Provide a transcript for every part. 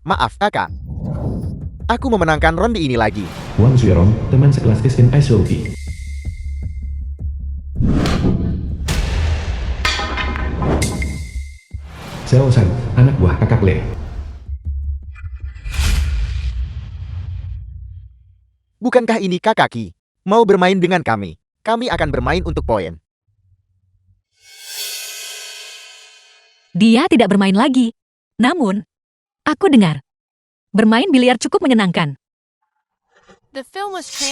Maaf, kakak. Aku memenangkan ronde ini lagi. Wang Xuerong, teman sekelas Iskin Aishouki. Xiao San, anak buah kakak Le. Bukankah ini kakak Ki? Mau bermain dengan kami? Kami akan bermain untuk poin. Dia tidak bermain lagi. Namun, aku dengar, bermain biliar cukup menyenangkan.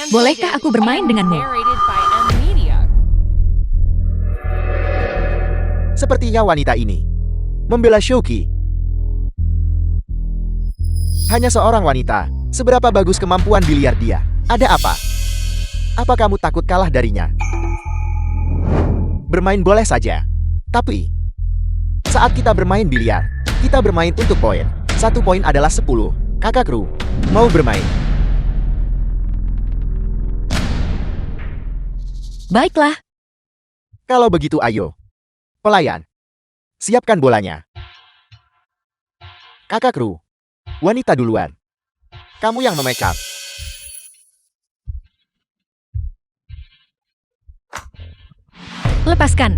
Bolehkah aku bermain denganmu? Sepertinya wanita ini membela Shouki. Hanya seorang wanita. Seberapa bagus kemampuan biliar dia? Ada apa? Apa kamu takut kalah darinya? Bermain boleh saja. Tapi, saat kita bermain biliar, kita bermain untuk poin. 1 poin adalah 10. Kakak kru, mau bermain? Baiklah, Kalau begitu ayo. Pelayan, siapkan bolanya. Kakak kru, wanita duluan. Kamu yang memekap. lepaskan.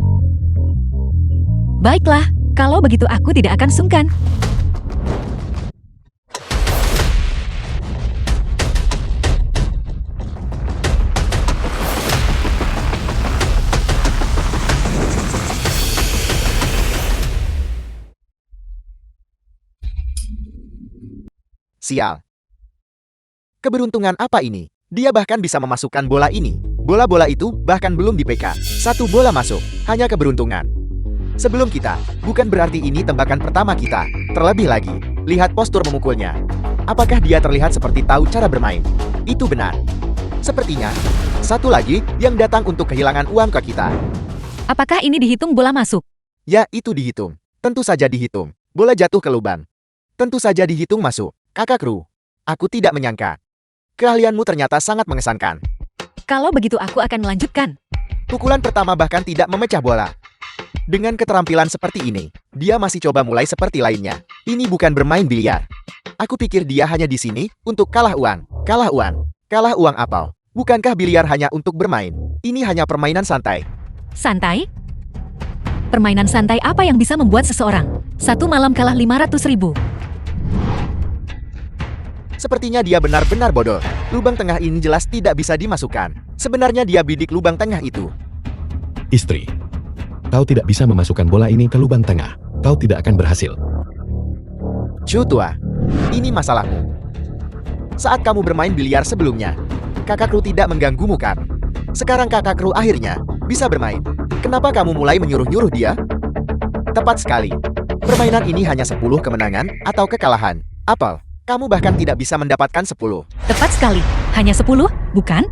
Baiklah, kalau begitu aku tidak akan sungkan. Sial. Keberuntungan apa ini? Dia bahkan bisa memasukkan bola ini. Bola-bola itu bahkan belum di PK. 1 bola masuk. Hanya keberuntungan. Sebelum kita, bukan berarti ini tembakan pertama kita. Terlebih lagi, lihat postur memukulnya. Apakah dia terlihat seperti tahu cara bermain? Itu benar. Sepertinya, satu lagi yang datang untuk kehilangan uang ke kita. Apakah ini dihitung bola masuk? Ya, itu dihitung. Tentu saja dihitung. Bola jatuh ke lubang. Tentu saja dihitung masuk. Kakak kru, aku tidak menyangka. Keahlianmu ternyata sangat mengesankan. Kalau begitu aku akan melanjutkan. Pukulan pertama bahkan tidak memecah bola. Dengan keterampilan seperti ini, dia masih coba mulai seperti lainnya. Ini bukan bermain biliar. Aku pikir dia hanya di sini untuk kalah uang. Kalah uang. Kalah uang apa? Bukankah biliar hanya untuk bermain? Ini hanya permainan santai. Santai? Permainan santai apa yang bisa membuat seseorang satu malam kalah 500.000? Sepertinya dia benar-benar bodoh. Lubang tengah ini jelas tidak bisa dimasukkan. Sebenarnya dia bidik lubang tengah itu. Istri, kau tidak bisa memasukkan bola ini ke lubang tengah. Kau tidak akan berhasil. Chu tua, ini masalahmu. Saat kamu bermain biliar sebelumnya, kakak kru tidak mengganggumu kan? Sekarang kakak kru akhirnya bisa bermain. Kenapa kamu mulai menyuruh-nyuruh dia? Tepat sekali. Permainan ini hanya 10 kemenangan atau kekalahan. Apel, kamu bahkan tidak bisa mendapatkan 10. Tepat sekali. Hanya 10, bukan?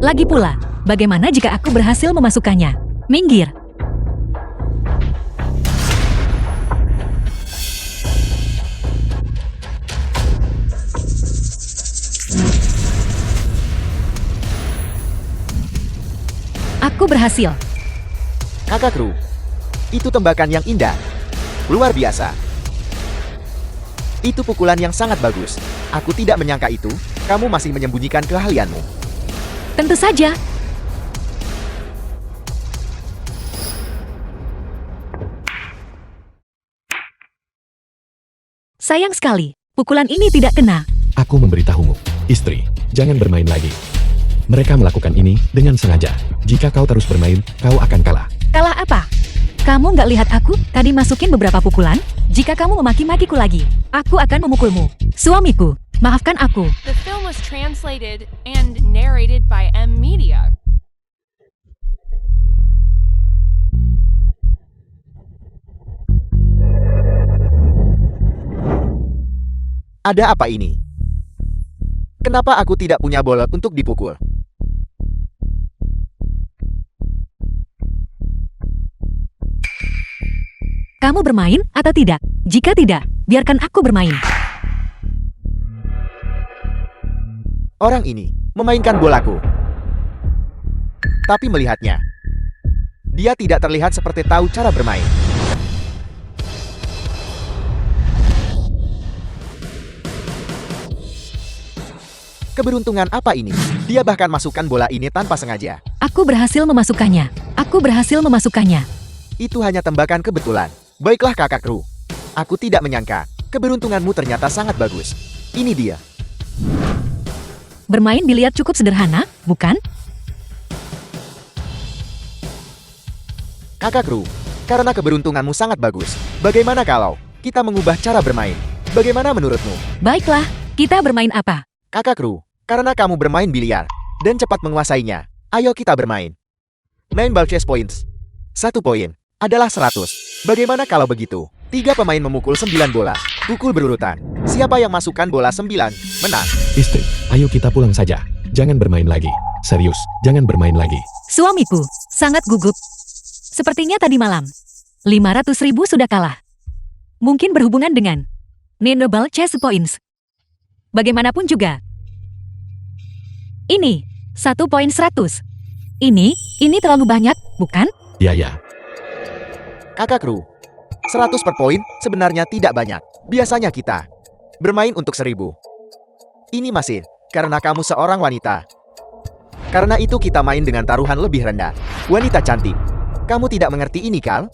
Lagi pula, bagaimana jika aku berhasil memasukkannya? Minggir. Aku berhasil. Kakak kru, itu tembakan yang indah. Luar biasa. Itu pukulan yang sangat bagus. Aku tidak menyangka itu. Kamu masih menyembunyikan keahlianmu. Tentu saja. Sayang sekali, pukulan ini tidak kena. Aku memberitahumu, istri, jangan bermain lagi. Mereka melakukan ini dengan sengaja. Jika kau terus bermain, kau akan kalah. Kalah apa? Kamu nggak lihat aku tadi masukin beberapa pukulan? Jika kamu memaki-makiku lagi, aku akan memukulmu. Suamiku, maafkan aku. The film was translated and narrated by M Media. Ada apa ini? Kenapa aku tidak punya bola untuk dipukul? Kamu bermain atau tidak? Jika tidak, biarkan aku bermain. Orang ini memainkan bolaku. Tapi melihatnya, dia tidak terlihat seperti tahu cara bermain. Keberuntungan apa ini? Dia bahkan masukkan bola ini tanpa sengaja. Aku berhasil memasukkannya. Aku berhasil memasukkannya. Itu hanya tembakan kebetulan. Baiklah kakak kru. Aku tidak menyangka. Keberuntunganmu ternyata sangat bagus. Ini dia. Bermain biliar cukup sederhana, bukan? Kakak kru, karena keberuntunganmu sangat bagus. Bagaimana kalau kita mengubah cara bermain? Bagaimana menurutmu? Baiklah, kita bermain apa? Kakak kru, karena kamu bermain biliar dan cepat menguasainya, ayo kita bermain. Main ball chess points. 1 poin adalah 100. Bagaimana kalau begitu? 3 pemain memukul 9 bola. Pukul berurutan. Siapa yang masukkan bola 9, menang. Istri, ayo kita pulang saja. Jangan bermain lagi. Serius, jangan bermain lagi. Suamiku, sangat gugup. Sepertinya tadi malam. 500.000 sudah kalah. Mungkin berhubungan dengan Nendobal Chess Points. Bagaimanapun juga. Ini, 1 poin 100. Ini terlalu banyak, bukan? Ya. Kakak kru, 100 per poin sebenarnya tidak banyak. Biasanya kita bermain untuk 1000. Ini masih karena kamu seorang wanita. Karena itu kita main dengan taruhan lebih rendah. Wanita cantik. Kamu tidak mengerti ini, Kal?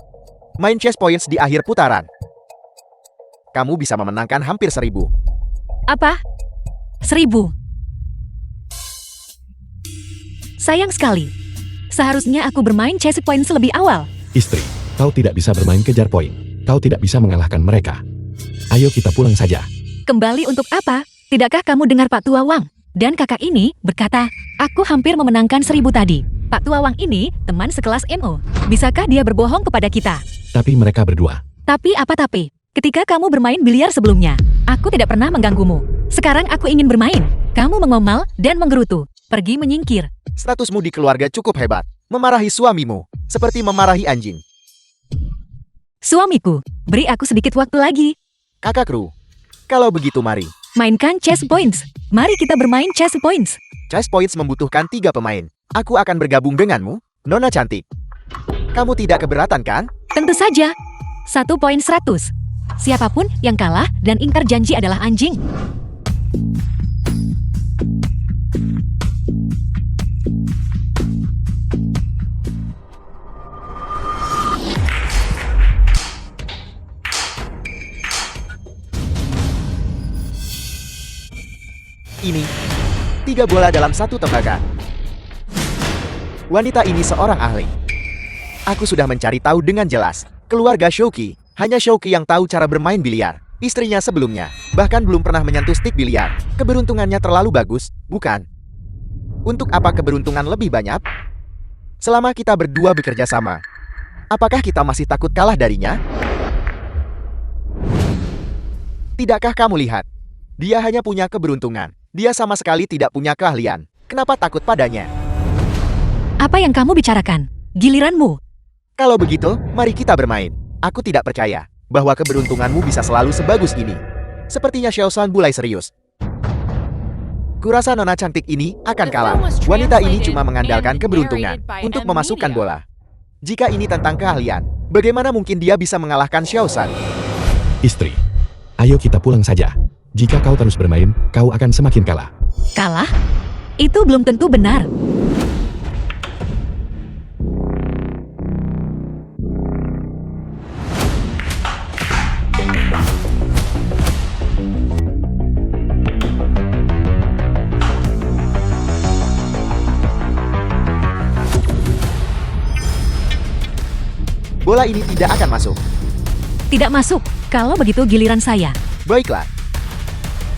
Main chess points di akhir putaran. Kamu bisa memenangkan hampir 1000. Apa? 1000. Sayang sekali. Seharusnya aku bermain chess points lebih awal. Istri, kau tidak bisa bermain kejar poin. Kau tidak bisa mengalahkan mereka. Ayo kita pulang saja. Kembali untuk apa? Tidakkah kamu dengar Pak Tua Wang? Dan kakak ini berkata, aku hampir memenangkan 1000 tadi. Pak Tua Wang ini teman sekelas MO. Bisakah dia berbohong kepada kita? Tapi mereka berdua. Tapi apa tapi? Ketika kamu bermain biliar sebelumnya, aku tidak pernah mengganggumu. Sekarang aku ingin bermain. Kamu mengomel dan menggerutu. Pergi menyingkir. Statusmu di keluarga cukup hebat. Memarahi suamimu, seperti memarahi anjing. Suamiku, beri aku sedikit waktu lagi. Kakak kru, kalau begitu mari. Mainkan chess points. Mari kita bermain chess points. Chess points membutuhkan 3 pemain. Aku akan bergabung denganmu, Nona cantik. Kamu tidak keberatan kan? Tentu saja. 1 poin 100. Siapapun yang kalah dan ingkar janji adalah anjing. Ini 3 bola dalam 1 tembakan. Wanita ini seorang ahli. Aku sudah mencari tahu dengan jelas. Keluarga Shouki, hanya Shouki yang tahu cara bermain biliar. Istrinya sebelumnya, bahkan belum pernah menyentuh stik biliar. Keberuntungannya terlalu bagus, bukan? Untuk apa keberuntungan lebih banyak? Selama kita berdua bekerja sama, apakah kita masih takut kalah darinya? Tidakkah kamu lihat? Dia hanya punya keberuntungan. Dia sama sekali tidak punya keahlian. Kenapa takut padanya? Apa yang kamu bicarakan? Giliranmu. Kalau begitu, mari kita bermain. Aku tidak percaya bahwa keberuntunganmu bisa selalu sebagus ini. Sepertinya Xiaosan mulai serius. Kurasa nona cantik ini akan kalah. Wanita ini cuma mengandalkan keberuntungan untuk memasukkan bola. Jika ini tentang keahlian, bagaimana mungkin dia bisa mengalahkan Xiaosan? Istri, ayo kita pulang saja. Jika kau terus bermain, kau akan semakin kalah. Kalah? Itu belum tentu benar. Bola ini tidak akan masuk. Tidak masuk. Kalau begitu giliran saya. Baiklah.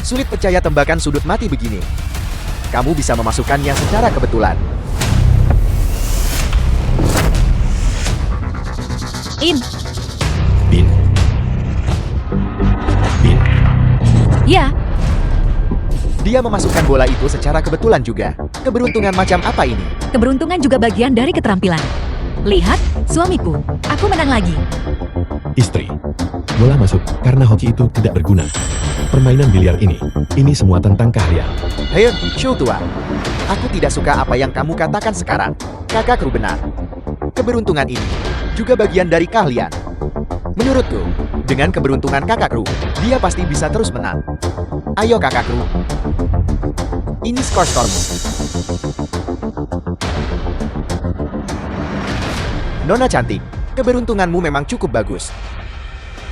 Sulit percaya tembakan sudut mati begini. Kamu bisa memasukkannya secara kebetulan. In. Bin. Bin. Ya, Dia memasukkan bola itu secara kebetulan juga. Keberuntungan macam apa ini? keberuntungan juga bagian dari keterampilan. Lihat, suamiku. Aku menang lagi. Istri, bola masuk karena hoki itu tidak berguna. Permainan biliar ini semua tentang keahlian. Hei, Shou tua. Aku tidak suka apa yang kamu katakan sekarang. Kakak kru benar. Keberuntungan ini juga bagian dari keahlian. Menurutku, dengan keberuntungan kakak kru, dia pasti bisa terus menang. Ayo kakak kru. Ini skor stormmu. Nona cantik, keberuntunganmu memang cukup bagus.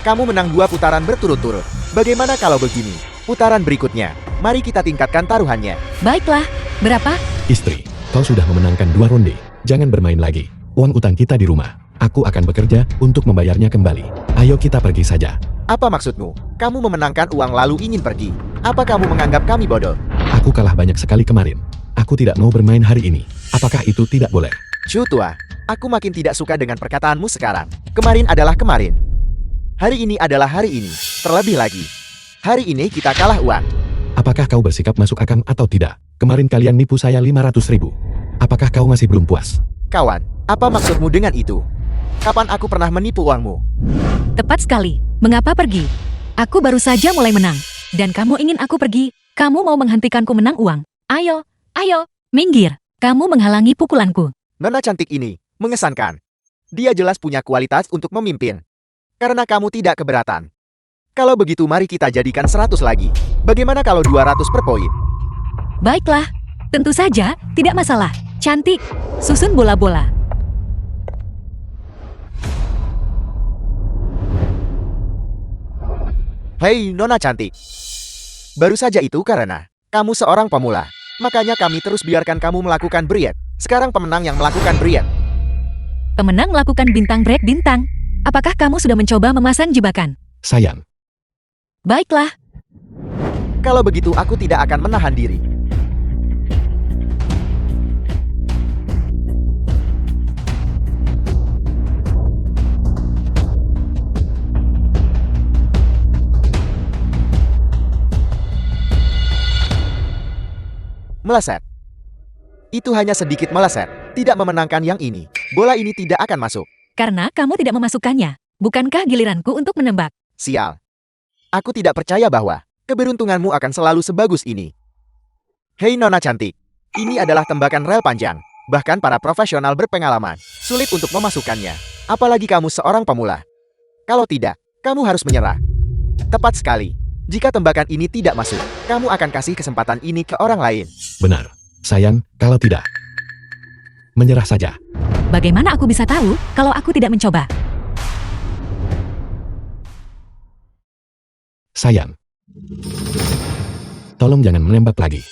Kamu menang 2 putaran berturut-turut. Bagaimana kalau begini? Putaran berikutnya, mari kita tingkatkan taruhannya. Baiklah, berapa? Istri, kau sudah memenangkan 2 ronde. Jangan bermain lagi. Uang utang kita di rumah. Aku akan bekerja untuk membayarnya kembali. Ayo kita pergi saja. Apa maksudmu? Kamu memenangkan uang lalu ingin pergi. Apa kamu menganggap kami bodoh? Aku kalah banyak sekali kemarin. Aku tidak mau bermain hari ini. Apakah itu tidak boleh? Chu tua, aku makin tidak suka dengan perkataanmu sekarang. Kemarin adalah kemarin. Hari ini adalah hari ini. Terlebih lagi, hari ini kita kalah uang. Apakah kau bersikap masuk akal atau tidak? Kemarin kalian nipu saya 500.000. Apakah kau masih belum puas? Kawan, apa maksudmu dengan itu? Kapan aku pernah menipu uangmu? Tepat sekali. Mengapa pergi? Aku baru saja mulai menang. Dan kamu ingin aku pergi? Kamu mau menghentikanku menang uang? Ayo, ayo, minggir. Kamu menghalangi pukulanku. Nona cantik ini, mengesankan. Dia jelas punya kualitas untuk memimpin. Karena kamu tidak keberatan. Kalau begitu mari kita jadikan 100 lagi. Bagaimana kalau 200 per poin? Baiklah, tentu saja, tidak masalah. Cantik, susun bola-bola. Hei Nona cantik. Baru saja itu karena kamu seorang pemula. Makanya kami terus biarkan kamu melakukan break. Sekarang pemenang yang melakukan break. Pemenang melakukan bintang break bintang. Apakah kamu sudah mencoba memasang jebakan? Sayang, Baiklah, Kalau begitu aku tidak akan menahan diri. Meleset. Itu hanya sedikit meleset, tidak memenangkan yang ini. Bola ini tidak akan masuk. karena kamu tidak memasukkannya. Bukankah giliranku untuk menembak? Sial. Aku tidak percaya bahwa keberuntunganmu akan selalu sebagus ini. Hei Nona cantik, ini adalah tembakan rel panjang. Bahkan para profesional berpengalaman sulit untuk memasukkannya. Apalagi kamu seorang pemula. Kalau tidak, kamu harus menyerah. Tepat sekali. Jika tembakan ini tidak masuk, kamu akan kasih kesempatan ini ke orang lain. benar. Sayang, kalau tidak, menyerah saja. Bagaimana aku bisa tahu kalau aku tidak mencoba? Sayang, tolong jangan menembak lagi.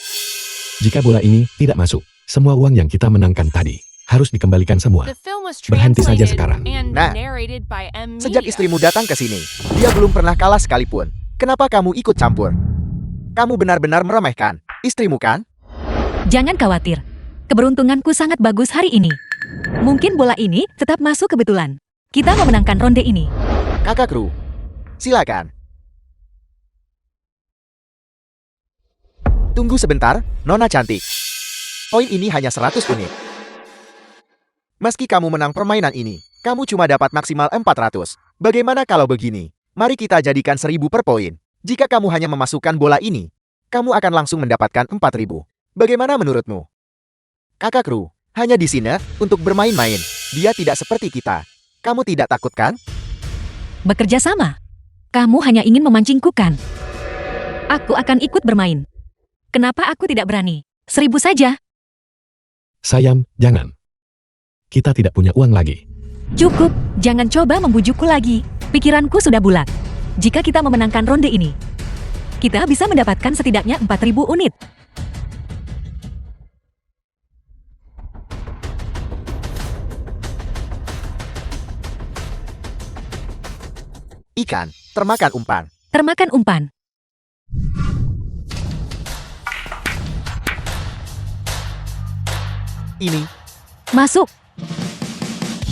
Jika bola ini tidak masuk, semua uang yang kita menangkan tadi harus dikembalikan semua. The film was Berhenti saja translated sekarang. and Nah, narrated by M. Sejak Media. istrimu datang ke sini, dia belum pernah kalah sekalipun. Kenapa kamu ikut campur? Kamu benar-benar meremehkan istrimu kan? Jangan khawatir. Keberuntunganku sangat bagus hari ini. Mungkin bola ini tetap masuk kebetulan. Kita memenangkan ronde ini. Kakak kru, silakan. Tunggu sebentar, Nona cantik. Poin ini hanya 100 unit. Meski kamu menang permainan ini, kamu cuma dapat maksimal 400. Bagaimana kalau begini? Mari kita jadikan 1000 per poin. Jika kamu hanya memasukkan bola ini, kamu akan langsung mendapatkan 4000. Bagaimana menurutmu? Kakak kru, hanya di sini untuk bermain-main. Dia tidak seperti kita. Kamu tidak takut kan? Bekerja sama. Kamu hanya ingin memancingku kan? Aku akan ikut bermain. Kenapa aku tidak berani? 1000 saja. Sayang, jangan. Kita tidak punya uang lagi. Cukup, jangan coba membujukku lagi. Pikiranku sudah bulat. Jika kita memenangkan ronde ini, kita bisa mendapatkan setidaknya 4000 unit. Ikan, termakan umpan. Termakan umpan. Ini, Masuk.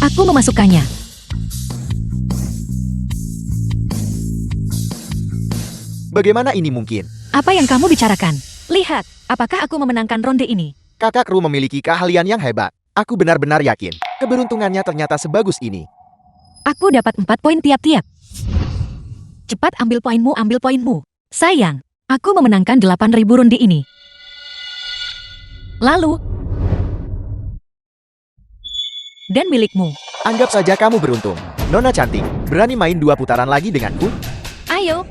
Aku memasukkannya. bagaimana ini mungkin? Apa yang kamu bicarakan? Lihat, apakah aku memenangkan ronde ini? Kakak kru memiliki keahlian yang hebat. Aku benar-benar yakin, keberuntungannya ternyata sebagus ini. Aku dapat 4 poin tiap-tiap. Cepat ambil poinmu, ambil poinmu. Sayang, aku memenangkan 8.000 ronde ini. Lalu, dan milikmu. Anggap saja kamu beruntung. Nona cantik, berani main 2 putaran lagi denganku? Ayo.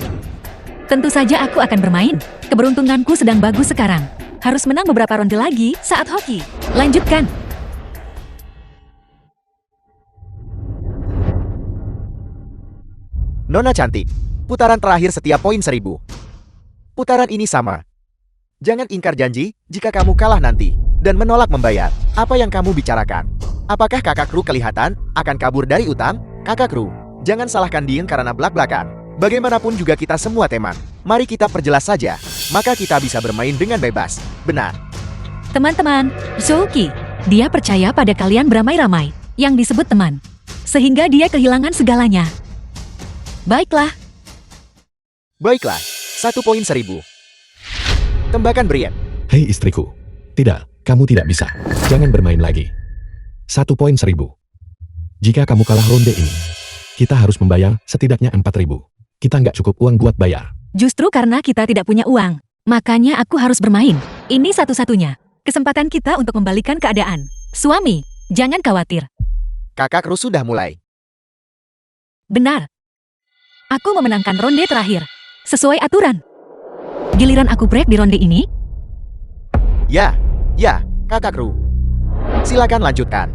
Tentu saja aku akan bermain. Keberuntunganku sedang bagus sekarang. Harus menang beberapa ronde lagi saat hoki. Lanjutkan. Nona cantik, putaran terakhir setiap poin 1000. Putaran ini sama. Jangan ingkar janji jika kamu kalah nanti dan menolak membayar. Apa yang kamu bicarakan? Apakah kakak kru kelihatan akan kabur dari utang? Kakak kru, jangan salahkan Ding karena belak-belakan. Bagaimanapun juga kita semua teman. Mari kita perjelas saja. Maka kita bisa bermain dengan bebas. Benar. Teman-teman, Zouki, dia percaya pada kalian beramai-ramai, yang disebut teman. Sehingga dia kehilangan segalanya. Baiklah, Baiklah, 1 poin 1000. Tembakan Brian. Hei istriku. Tidak, kamu tidak bisa. Jangan bermain lagi. 1 poin 1000. Jika kamu kalah ronde ini, kita harus membayar setidaknya 4000. Kita nggak cukup uang buat bayar. justru karena kita tidak punya uang, makanya aku harus bermain. Ini satu-satunya kesempatan kita untuk membalikan keadaan. Suami, jangan khawatir. Kakak Ru sudah mulai. Benar. Aku memenangkan ronde terakhir. Sesuai aturan. Giliran aku break di ronde ini? Ya, Kakak Ru. Silakan lanjutkan.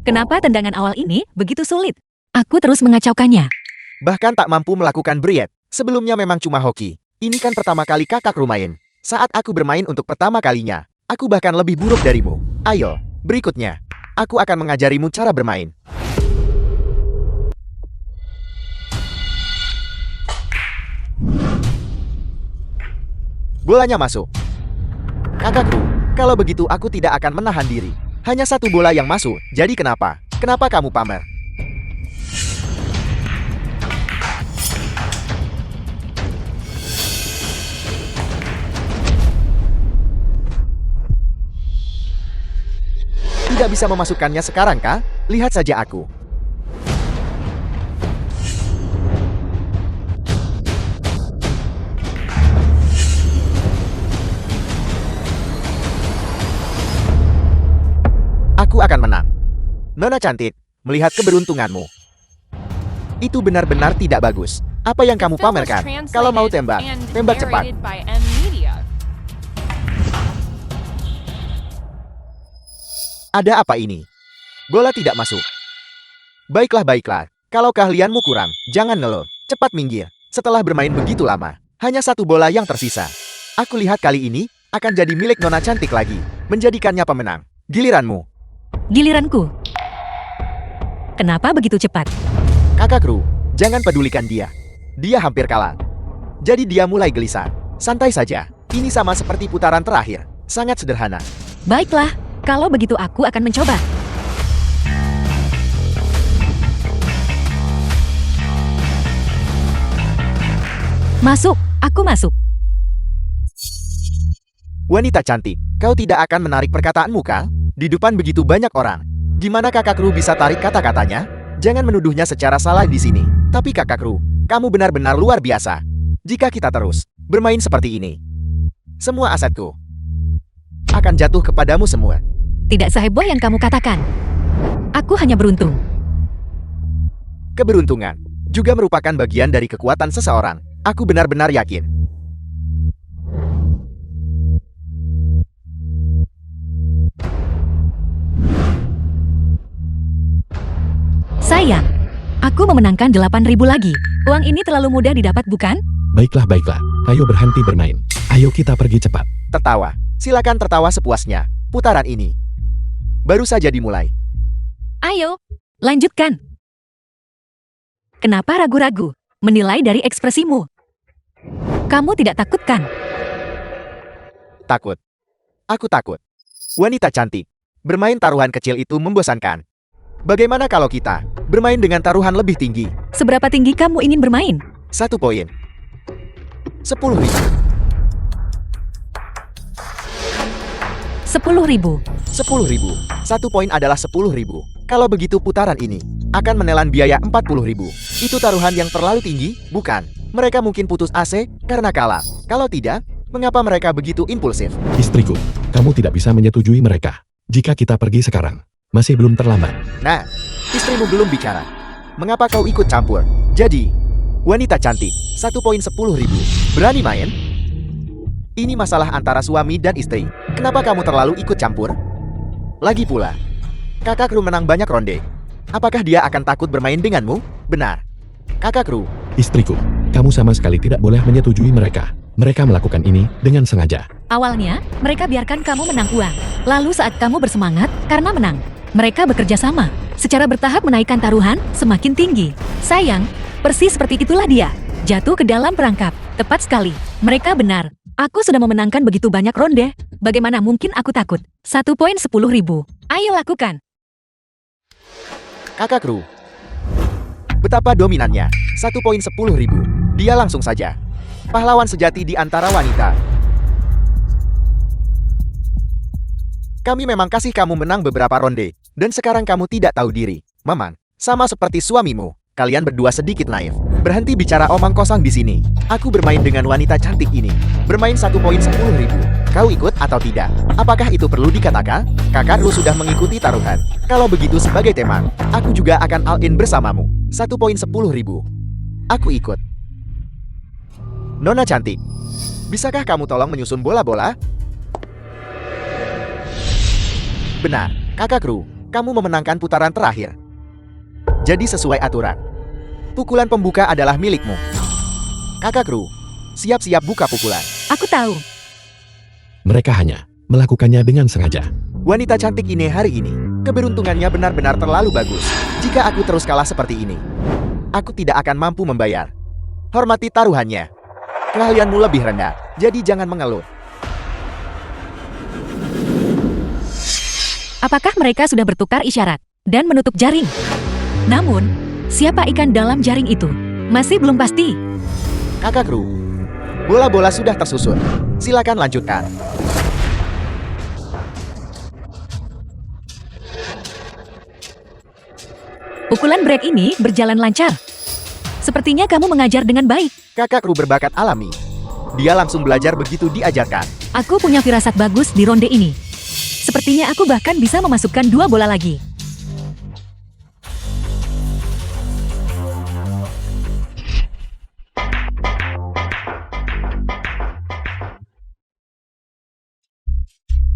Kenapa tendangan awal ini begitu sulit? Aku terus mengacaukannya. Bahkan tak mampu melakukan Briet. Sebelumnya memang cuma hoki. Ini kan pertama kali Kakak Ru main. Saat aku bermain untuk pertama kalinya, aku bahkan lebih buruk darimu. Ayo, berikutnya. Aku akan mengajarimu cara bermain. Bolanya masuk. Kakak Ru, kalau begitu aku tidak akan menahan diri. Hanya satu bola yang masuk, jadi kenapa? Kenapa kamu pamer? Tidak bisa memasukkannya sekarang, kah? Lihat saja aku. Aku akan menang. Nona cantik, melihat keberuntunganmu. Itu benar-benar tidak bagus. Apa yang kamu Film was pamerkan? Kalau mau tembak, translated and tembak cepat. narrated by M Media. Ada apa ini? Bola tidak masuk. Baiklah. Kalau keahlianmu kurang, jangan ngeluh. Cepat minggir. Setelah bermain begitu lama, hanya satu bola yang tersisa. Aku lihat kali ini akan jadi milik Nona cantik lagi, menjadikannya pemenang. Giliranmu. Giliranku. Kenapa begitu cepat? Kakak Ru, jangan pedulikan dia. Dia hampir kalah. Jadi dia mulai gelisah. Santai saja. Ini sama seperti putaran terakhir. Sangat sederhana. Baiklah, kalau begitu aku akan mencoba. Masuk, aku masuk. Wanita cantik, kau tidak akan menarik perkataanmu, kah? Di depan begitu banyak orang. Gimana Kakak Ru bisa tarik kata-katanya? Jangan menuduhnya secara salah di sini. Tapi Kakak Ru, kamu benar-benar luar biasa. Jika kita terus bermain seperti ini, semua asetku akan jatuh kepadamu semua. Tidak seheboh yang kamu katakan. Aku hanya beruntung. Keberuntungan juga merupakan bagian dari kekuatan seseorang. Aku benar-benar yakin. Sayang, aku memenangkan 8.000 lagi. Uang ini terlalu mudah didapat, bukan? Baiklah. Ayo berhenti bermain. Ayo kita pergi cepat. Tertawa. Silakan tertawa sepuasnya. Putaran ini baru saja dimulai. Ayo, lanjutkan. Kenapa ragu-ragu? Menilai dari ekspresimu. Kamu tidak takut kan? Takut. Aku takut. Wanita cantik. Bermain taruhan kecil itu membosankan. Bagaimana kalau kita bermain dengan taruhan lebih tinggi? Seberapa tinggi kamu ingin bermain? 1 poin. 10.000. 10.000. 10.000. 1 poin adalah 10.000. Kalau begitu putaran ini akan menelan biaya 40.000. Itu taruhan yang terlalu tinggi, bukan? Mereka mungkin putus AC karena kalah. Kalau tidak, mengapa mereka begitu impulsif? Istriku, kamu tidak bisa menyetujui mereka. Jika kita pergi sekarang, masih belum terlambat. Nah, istrimu belum bicara. Mengapa kau ikut campur? Jadi, wanita cantik, 1 poin 10.000. Berani main? Ini masalah antara suami dan istri. Kenapa kamu terlalu ikut campur? Lagi pula, kakak Kru menang banyak ronde. Apakah dia akan takut bermain denganmu? Benar. Kakak Kru, Istriku, kamu sama sekali tidak boleh menyetujui mereka. Mereka melakukan ini dengan sengaja. Awalnya, mereka biarkan kamu menang uang. Lalu saat kamu bersemangat karena menang, mereka bekerja sama. Secara bertahap menaikkan taruhan semakin tinggi. Sayang, persis seperti itulah dia. Jatuh ke dalam perangkap. Tepat sekali. Mereka benar. Aku sudah memenangkan begitu banyak ronde. Bagaimana mungkin aku takut? 1 poin 10.000. Ayo lakukan. kakak Kru. Betapa dominannya, 1 poin 10.000. Dia langsung saja. Pahlawan sejati di antara wanita. Kami memang kasih kamu menang beberapa ronde. Dan sekarang kamu tidak tahu diri. Mamang, sama seperti suamimu. Kalian berdua sedikit naif. Berhenti bicara omong kosong di sini. Aku bermain dengan wanita cantik ini. Bermain 1 poin 10.000. Kau ikut atau tidak? Apakah itu perlu dikatakan? Kakak Kru sudah mengikuti taruhan. Kalau begitu sebagai teman, aku juga akan all-in bersamamu. 1 poin 10.000. Aku ikut. Nona cantik, bisakah kamu tolong menyusun bola-bola? Benar, kakak Kru, kamu memenangkan putaran terakhir. Jadi sesuai aturan, pukulan pembuka adalah milikmu. Kakak Kru, siap-siap buka pukulan. Aku tahu. Mereka hanya melakukannya dengan sengaja. Wanita cantik ini hari ini, keberuntungannya benar-benar terlalu bagus. Jika aku terus kalah seperti ini, aku tidak akan mampu membayar. Hormati taruhannya. Keahlianmu lebih rendah, jadi jangan mengeluh. Apakah mereka sudah bertukar isyarat dan menutup jaring? Namun, siapa ikan dalam jaring itu? Masih belum pasti. Kakak Kru, bola-bola sudah tersusun. Silakan lanjutkan. Pukulan break ini berjalan lancar. Sepertinya kamu mengajar dengan baik. Kakak Kru berbakat alami. Dia langsung belajar begitu diajarkan. Aku punya firasat bagus di ronde ini. Sepertinya aku bahkan bisa memasukkan 2 bola lagi.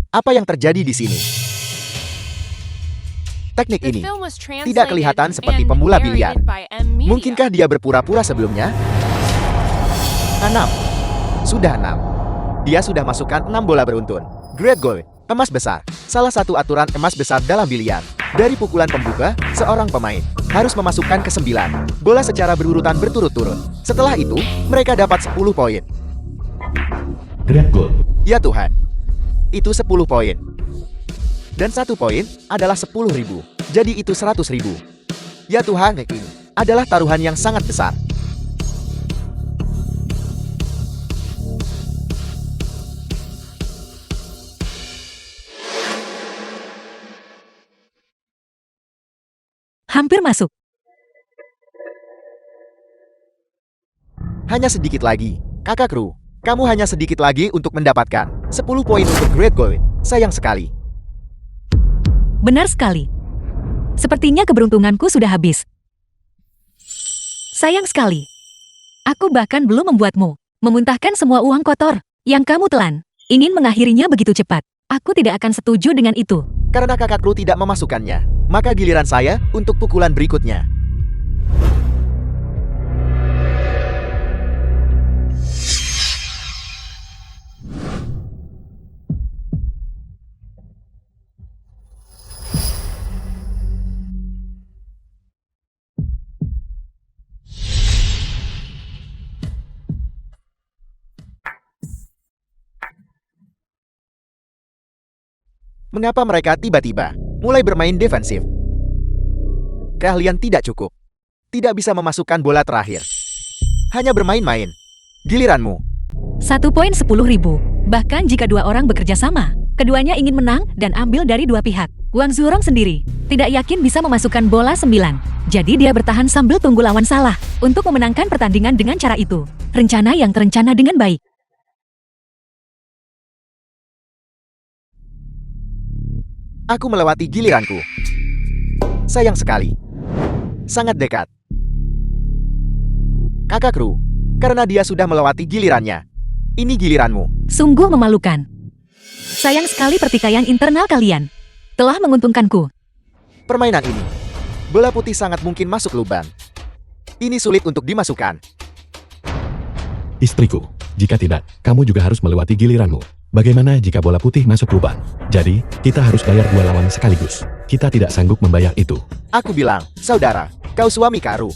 Apa yang terjadi di sini? Teknik The ini film was translated tidak kelihatan seperti and pemula biliar. narrated by M Media. Mungkinkah dia berpura-pura sebelumnya? 6. Sudah 6. Dia sudah masukkan 6 bola beruntun. Great goal, emas besar. Salah satu aturan emas besar dalam biliar. Dari pukulan pembuka, seorang pemain harus memasukkan ke 9 bola secara berurutan berturut-turut. Setelah itu, mereka dapat 10 poin. Great goal. Ya Tuhan, itu 10 poin. Dan 1 poin adalah 10.000. Jadi itu 100.000. Ya Tuhan, ini adalah taruhan yang sangat besar. Hampir masuk. Hanya sedikit lagi. Kakak Kru, kamu hanya sedikit lagi untuk mendapatkan 10 poin untuk Great Goal. Sayang sekali. Benar sekali. Sepertinya keberuntunganku sudah habis. Sayang sekali. Aku bahkan belum membuatmu memuntahkan semua uang kotor yang kamu telan. Ingin mengakhirinya begitu cepat. Aku tidak akan setuju dengan itu. Karena kakak Kru tidak memasukkannya, maka giliran saya untuk pukulan berikutnya. Mengapa mereka tiba-tiba mulai bermain defensif? Keahlian tidak cukup. Tidak bisa memasukkan bola terakhir. Hanya bermain-main. Giliranmu. 1 poin 10.000. Bahkan jika 2 orang bekerja sama, keduanya ingin menang dan ambil dari 2 pihak. Wang Zurong sendiri tidak yakin bisa memasukkan bola 9. Jadi dia bertahan sambil tunggu lawan salah untuk memenangkan pertandingan dengan cara itu. Rencana yang terencana dengan baik. Aku melewati giliranku. Sayang sekali. sangat dekat. Kakak Kru, karena dia sudah melewati gilirannya. Ini giliranmu. Sungguh memalukan. Sayang sekali pertikaian internal kalian. Telah menguntungkanku. Permainan ini, bola putih sangat mungkin masuk lubang. Ini sulit untuk dimasukkan. Istriku, jika tidak, kamu juga harus melewati giliranmu. Bagaimana jika bola putih masuk lubang? Jadi, kita harus bayar 2 lawan sekaligus. Kita tidak sanggup membayar itu. Aku bilang, saudara, kau suami Kak Ru.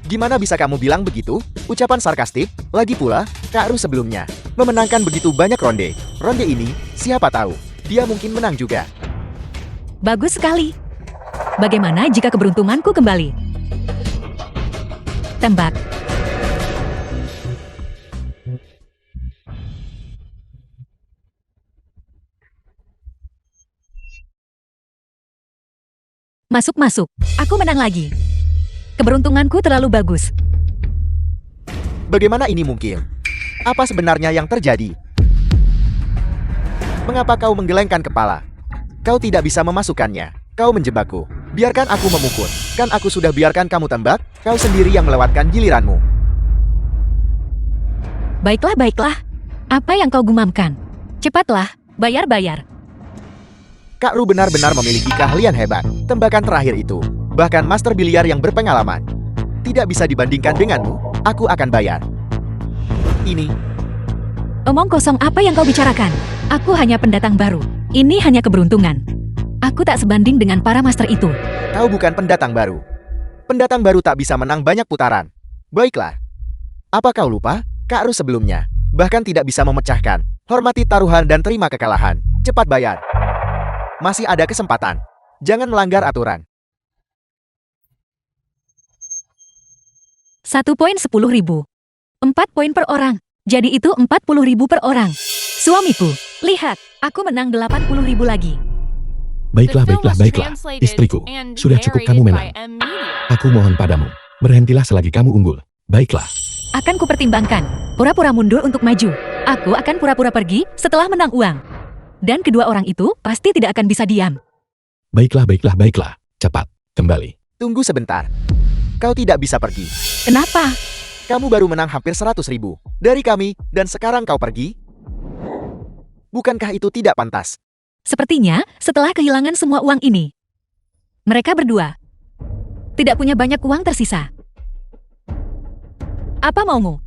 Gimana bisa kamu bilang begitu? Ucapan sarkastik. Lagi pula, Kak Ru sebelumnya memenangkan begitu banyak ronde. Ronde ini, siapa tahu, dia mungkin menang juga. Bagus sekali. Bagaimana jika keberuntunganku kembali? Tembak. Masuk-masuk. Aku menang lagi. Keberuntunganku terlalu bagus. Bagaimana ini mungkin? Apa sebenarnya yang terjadi? Mengapa kau menggelengkan kepala? Kau tidak bisa memasukkannya. Kau menjebakku. Biarkan aku memukul. Kan aku sudah biarkan kamu tembak. Kau sendiri yang melewatkan giliranmu. Baiklah, baiklah. Apa yang kau gumamkan? Cepatlah, bayar-bayar. Kak Ru benar-benar memiliki keahlian hebat. Tembakan terakhir itu, bahkan master biliar yang berpengalaman, tidak bisa dibandingkan denganmu. Aku akan bayar. Ini, Omong kosong apa yang kau bicarakan? Aku hanya pendatang baru. Ini hanya keberuntungan. Aku tak sebanding dengan para master itu. kau bukan pendatang baru. Pendatang baru tak bisa menang banyak putaran. Baiklah. Apa kau lupa? Kak Ru sebelumnya, bahkan tidak bisa memecahkan. Hormati taruhan dan terima kekalahan. Cepat bayar. Masih ada kesempatan. Jangan melanggar aturan. 1 poin 10.000. 4 poin per orang. Jadi itu 40.000 per orang. Suamiku, lihat, aku menang 80.000 lagi. Baiklah, baiklah, baiklah. Istriku, sudah cukup kamu menang. Aku mohon padamu, berhentilah selagi kamu unggul. Baiklah. Akan kupertimbangkan. Pura-pura mundur untuk maju. Aku akan pura-pura pergi setelah menang uang. Dan kedua orang itu pasti tidak akan bisa diam. Baiklah, baiklah, baiklah. Cepat, kembali. Tunggu sebentar. Kau tidak bisa pergi. Kenapa? Kamu baru menang hampir 100.000 dari kami, dan sekarang kau pergi? Bukankah itu tidak pantas? Sepertinya setelah kehilangan semua uang ini, mereka berdua tidak punya banyak uang tersisa. Apa maumu?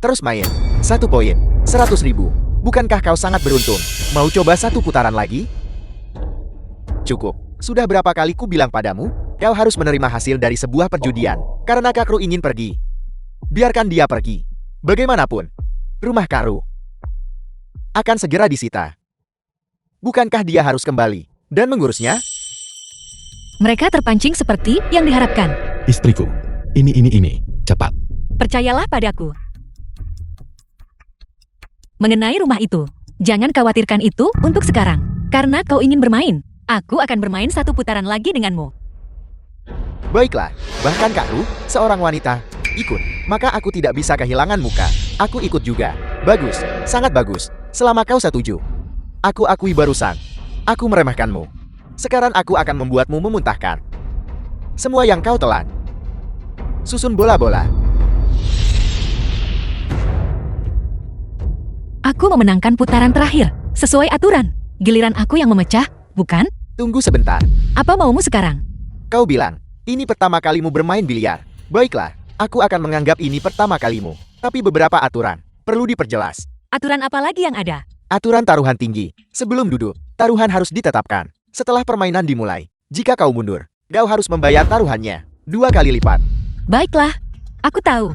Terus main. 1 poin, 100.000. Bukankah kau sangat beruntung? Mau coba 1 putaran lagi? Cukup. Sudah berapa kali ku bilang padamu, kau harus menerima hasil dari sebuah perjudian. Karena Kak Ru ingin pergi. Biarkan dia pergi. Bagaimanapun, rumah Kak Ru akan segera disita. Bukankah dia harus kembali dan mengurusnya? Mereka terpancing seperti yang diharapkan. Istriku, ini. Cepat. Percayalah padaku. Mengenai rumah itu, jangan khawatirkan itu untuk sekarang. Karena kau ingin bermain, aku akan bermain 1 putaran lagi denganmu. Baiklah, bahkan Kak Ru, seorang wanita, ikut. Maka aku tidak bisa kehilangan muka. Aku ikut juga. Bagus, sangat bagus. Selama kau setuju. Aku akui barusan. Aku meremehkanmu. Sekarang aku akan membuatmu memuntahkan semua yang kau telan. Susun bola-bola. Aku memenangkan putaran terakhir, sesuai aturan. Giliran aku yang memecah, bukan? Tunggu sebentar. Apa maumu sekarang? Kau bilang, ini pertama kalimu bermain biliar. Baiklah, aku akan menganggap ini pertama kalimu. Tapi beberapa aturan perlu diperjelas. Aturan apa lagi yang ada? Aturan taruhan tinggi. Sebelum duduk, taruhan harus ditetapkan. Setelah permainan dimulai, jika kau mundur, kau harus membayar taruhannya 2 kali lipat. Baiklah, aku tahu.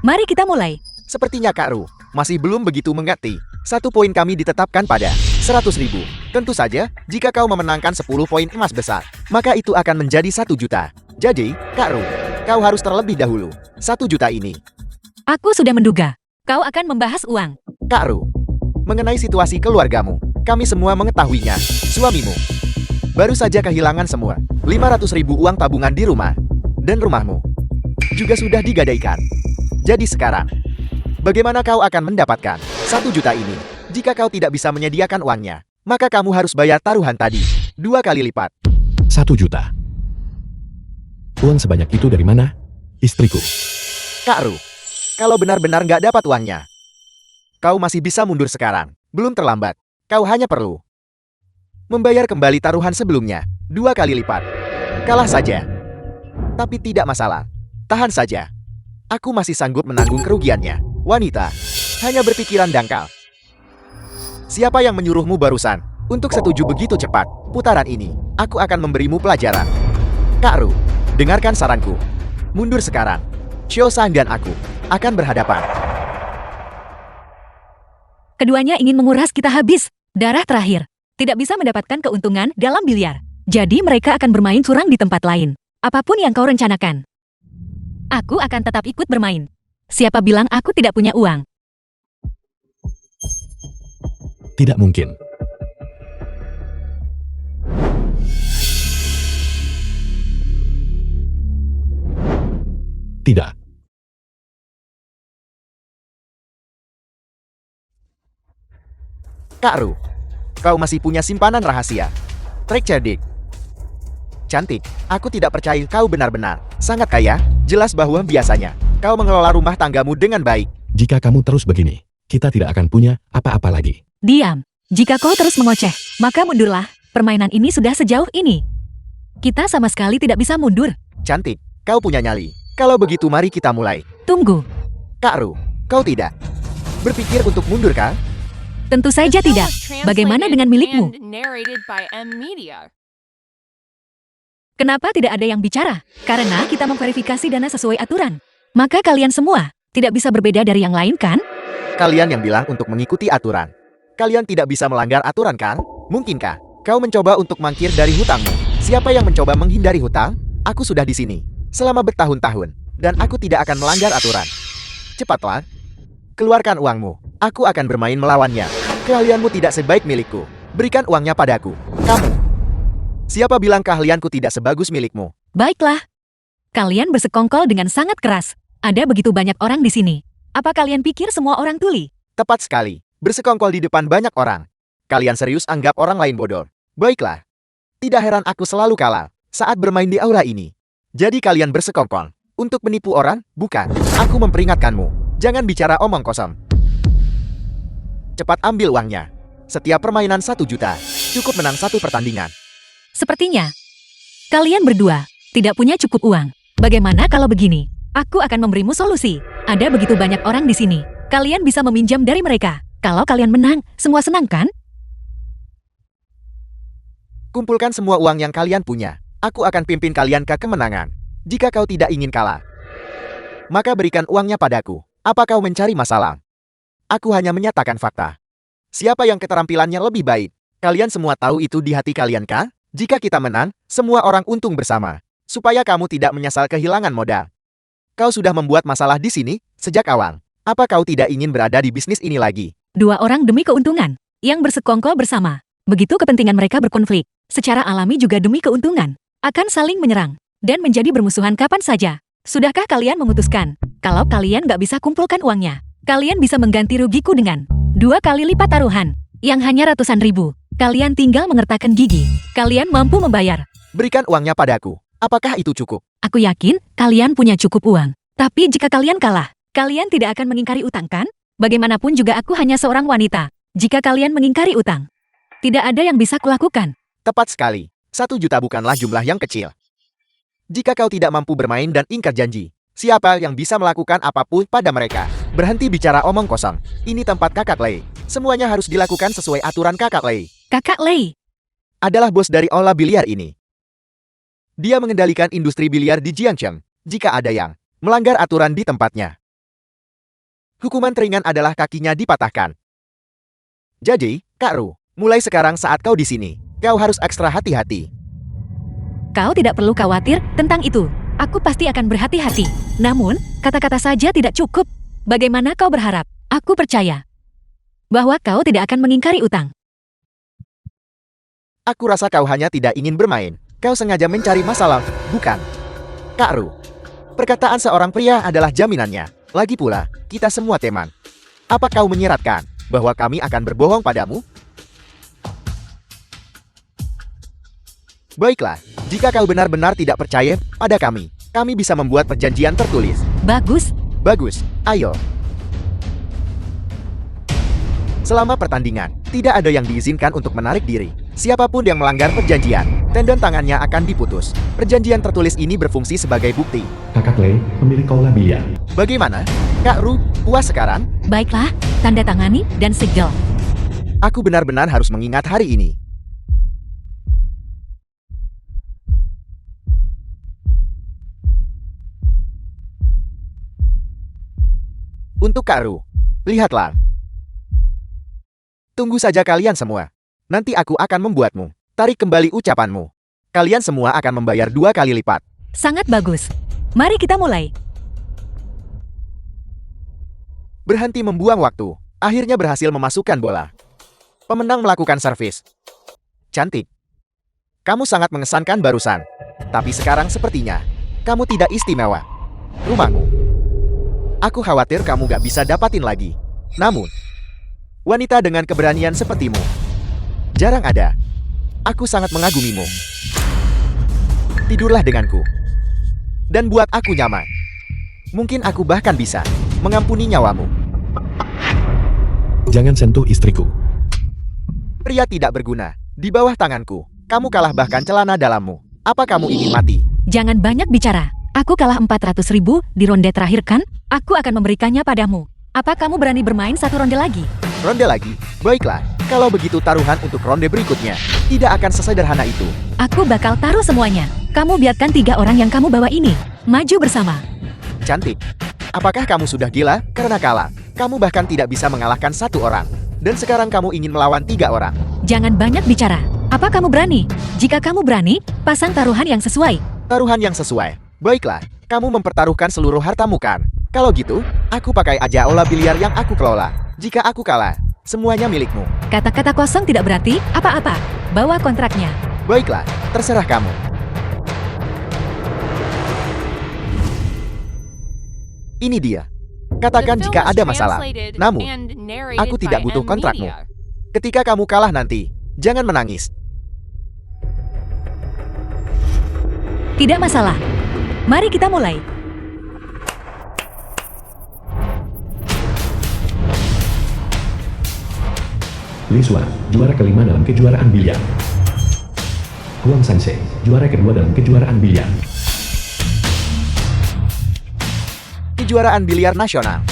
Mari kita mulai. Sepertinya Kak Ru masih belum begitu mengerti. 1 poin kami ditetapkan pada 100.000. Tentu saja, jika kau memenangkan 10 poin emas besar, maka itu akan menjadi 1 juta. Jadi, Kak Ru, kau harus terlebih dahulu 1 juta ini. Aku sudah menduga. Kau akan membahas uang. Kak Ru, mengenai situasi keluargamu, kami semua mengetahuinya. Suamimu baru saja kehilangan semua 500.000 uang tabungan di rumah. Dan rumahmu juga sudah digadaikan. Jadi sekarang, bagaimana kau akan mendapatkan 1 juta ini? Jika kau tidak bisa menyediakan uangnya, maka kamu harus bayar taruhan tadi 2 kali lipat. 1 juta. Uang sebanyak itu dari mana? Istriku. Kak Ru, kalau benar-benar nggak dapat uangnya, kau masih bisa mundur sekarang. Belum terlambat. Kau hanya perlu membayar kembali taruhan sebelumnya, 2 kali lipat. Kalah saja. Tapi tidak masalah. Tahan saja. Aku masih sanggup menanggung kerugiannya. Wanita, hanya berpikiran dangkal. Siapa yang menyuruhmu barusan untuk setuju begitu cepat? Putaran ini, aku akan memberimu pelajaran. Kak Ru, dengarkan saranku. Mundur sekarang. Shio-san dan aku akan berhadapan. Keduanya ingin menguras kita habis. Darah terakhir. Tidak bisa mendapatkan keuntungan dalam biliar. Jadi mereka akan bermain curang di tempat lain. Apapun yang kau rencanakan, aku akan tetap ikut bermain. Siapa bilang aku tidak punya uang? Tidak mungkin. Tidak. Kak Ru, kau masih punya simpanan rahasia. Trik cerdik. Cantik, aku tidak percaya kau benar-benar sangat kaya. Jelas bahwa biasanya kau mengelola rumah tanggamu dengan baik. Jika kamu terus begini, kita tidak akan punya apa-apa lagi. Diam. Jika kau terus mengoceh, maka mundurlah. Permainan ini sudah sejauh ini. Kita sama sekali tidak bisa mundur. Cantik, kau punya nyali. Kalau begitu mari kita mulai. Tunggu. Kak Ru, kau tidak berpikir untuk mundur kah? Tentu saja This tidak. was Bagaimana translated dengan milikmu? and narrated by M Media. Kenapa tidak ada yang bicara? Karena kita memverifikasi dana sesuai aturan. Maka kalian semua tidak bisa berbeda dari yang lain kan? Kalian yang bilang untuk mengikuti aturan. Kalian tidak bisa melanggar aturan kan? Mungkinkah kau mencoba untuk mangkir dari hutangmu? Siapa yang mencoba menghindari hutang? Aku sudah di sini selama bertahun-tahun dan aku tidak akan melanggar aturan. Cepatlah. Keluarkan uangmu. Aku akan bermain melawannya. Keahlianmu tidak sebaik milikku. Berikan uangnya padaku. Kamu. Siapa bilang keahlianku tidak sebagus milikmu? Baiklah. Kalian bersekongkol dengan sangat keras. Ada begitu banyak orang di sini. Apa kalian pikir semua orang tuli? Tepat sekali. Bersekongkol di depan banyak orang. Kalian serius anggap orang lain bodoh. Baiklah. Tidak heran aku selalu kalah saat bermain di aula ini. Jadi kalian bersekongkol untuk menipu orang? Bukan. Aku memperingatkanmu. Jangan bicara omong kosong. Cepat ambil uangnya. Setiap permainan 1 juta. Cukup menang 1 pertandingan. Sepertinya kalian berdua tidak punya cukup uang. Bagaimana kalau begini? Aku akan memberimu solusi. Ada begitu banyak orang di sini. Kalian bisa meminjam dari mereka. Kalau kalian menang, semua senang kan? Kumpulkan semua uang yang kalian punya. Aku akan pimpin kalian ke kemenangan. Jika kau tidak ingin kalah, maka berikan uangnya padaku. Apa kau mencari masalah? Aku hanya menyatakan fakta. Siapa yang keterampilannya lebih baik? Kalian semua tahu itu di hati kalian kah? Jika kita menang, semua orang untung bersama. Supaya kamu tidak menyesal kehilangan modal. Kau sudah membuat masalah di sini sejak awal. Apa kau tidak ingin berada di bisnis ini lagi? 2 orang demi keuntungan yang bersekongkol bersama. Begitu kepentingan mereka berkonflik, secara alami juga demi keuntungan, akan saling menyerang dan menjadi bermusuhan kapan saja. Sudahkah kalian memutuskan? Kalau kalian nggak bisa kumpulkan uangnya, kalian bisa mengganti rugiku dengan 2 kali lipat taruhan, yang hanya ratusan ribu. Kalian tinggal mengertakkan gigi. Kalian mampu membayar. Berikan uangnya padaku. Apakah itu cukup? Aku yakin kalian punya cukup uang. Tapi jika kalian kalah, kalian tidak akan mengingkari utang kan? Bagaimanapun juga aku hanya seorang wanita. Jika kalian mengingkari utang, tidak ada yang bisa kulakukan. Tepat sekali. 1 juta bukanlah jumlah yang kecil. Jika kau tidak mampu bermain dan ingkar janji, siapa yang bisa melakukan apapun pada mereka? Berhenti bicara omong kosong. Ini tempat Kakak Lei. Semuanya harus dilakukan sesuai aturan Kakak Lei. Kakak Lei, Adalah bos dari aula biliar ini. Dia mengendalikan industri biliar di Jiangcheng. Jika ada yang melanggar aturan di tempatnya, hukuman teringan adalah kakinya dipatahkan. Jadi, Kak Ru, mulai sekarang saat kau di sini, kau harus ekstra hati-hati. kau tidak perlu khawatir tentang itu. Aku pasti akan berhati-hati. Namun, kata-kata saja tidak cukup. Bagaimana kau berharap? Aku percaya bahwa kau tidak akan mengingkari utang. Aku rasa kau hanya tidak ingin bermain. Kau sengaja mencari masalah, bukan? Kak Ru, perkataan seorang pria adalah jaminannya. Lagi pula, kita semua teman. Apa kau menyiratkan bahwa kami akan berbohong padamu? Baiklah, Jika kau benar-benar tidak percaya pada kami bisa membuat perjanjian tertulis. Bagus, Bagus, ayo. Selama pertandingan, tidak ada yang diizinkan untuk menarik diri. Siapapun yang melanggar perjanjian, tendon tangannya akan diputus. Perjanjian tertulis ini berfungsi sebagai bukti. Kakak Lei, pemilik kola biliar. Bagaimana? Kak Ru, puas sekarang? baiklah, tanda tangani dan segel. Aku benar-benar harus mengingat hari ini. Untuk Kak Ru, lihatlah. Tunggu saja kalian semua. Nanti aku akan membuatmu. Tarik kembali ucapanmu. Kalian semua akan membayar 2 kali lipat. Sangat bagus. Mari kita mulai. Berhenti membuang waktu. Akhirnya berhasil memasukkan bola. Pemenang melakukan servis. Cantik. Kamu sangat mengesankan barusan. Tapi sekarang sepertinya kamu tidak istimewa. Rumahmu. Aku khawatir kamu gak bisa dapatin lagi. Namun, wanita dengan keberanian sepertimu jarang ada. Aku sangat mengagumimu. Tidurlah denganku. Dan buat aku nyaman. Mungkin aku bahkan bisa mengampuni nyawamu. Jangan sentuh istriku. Pria tidak berguna. Di bawah tanganku, kamu kalah bahkan celana dalammu. Apa kamu ingin mati? Jangan banyak bicara. Aku kalah 400.000 di ronde terakhir kan? Aku akan memberikannya padamu. Apa kamu berani bermain 1 ronde lagi? Ronde lagi? Baiklah. Kalau begitu taruhan untuk ronde berikutnya tidak akan sesederhana itu. Aku bakal taruh semuanya. Kamu biarkan 3 orang yang kamu bawa ini maju bersama. Cantik. Apakah kamu sudah gila karena kalah? Kamu bahkan tidak bisa mengalahkan 1 orang. Dan sekarang kamu ingin melawan 3 orang. Jangan banyak bicara. Apa kamu berani? Jika kamu berani, pasang taruhan yang sesuai. Taruhan yang sesuai. Baiklah, kamu mempertaruhkan seluruh hartamu kan? Kalau gitu, aku pakai aja olah biliar yang aku kelola. Jika aku kalah, semuanya milikmu. Kata-kata kosong tidak berarti apa-apa. Bawa kontraknya. Baiklah, terserah kamu. Ini dia. Katakan The film jika was ada masalah. translated Namun, and narrated aku tidak by butuh M kontrakmu. Media. Ketika kamu kalah nanti, jangan menangis. Tidak masalah. Mari kita mulai. Li Suan, juara kelima dalam kejuaraan biliar. Huang Sanse, juara kedua dalam kejuaraan biliar. Kejuaraan biliar nasional.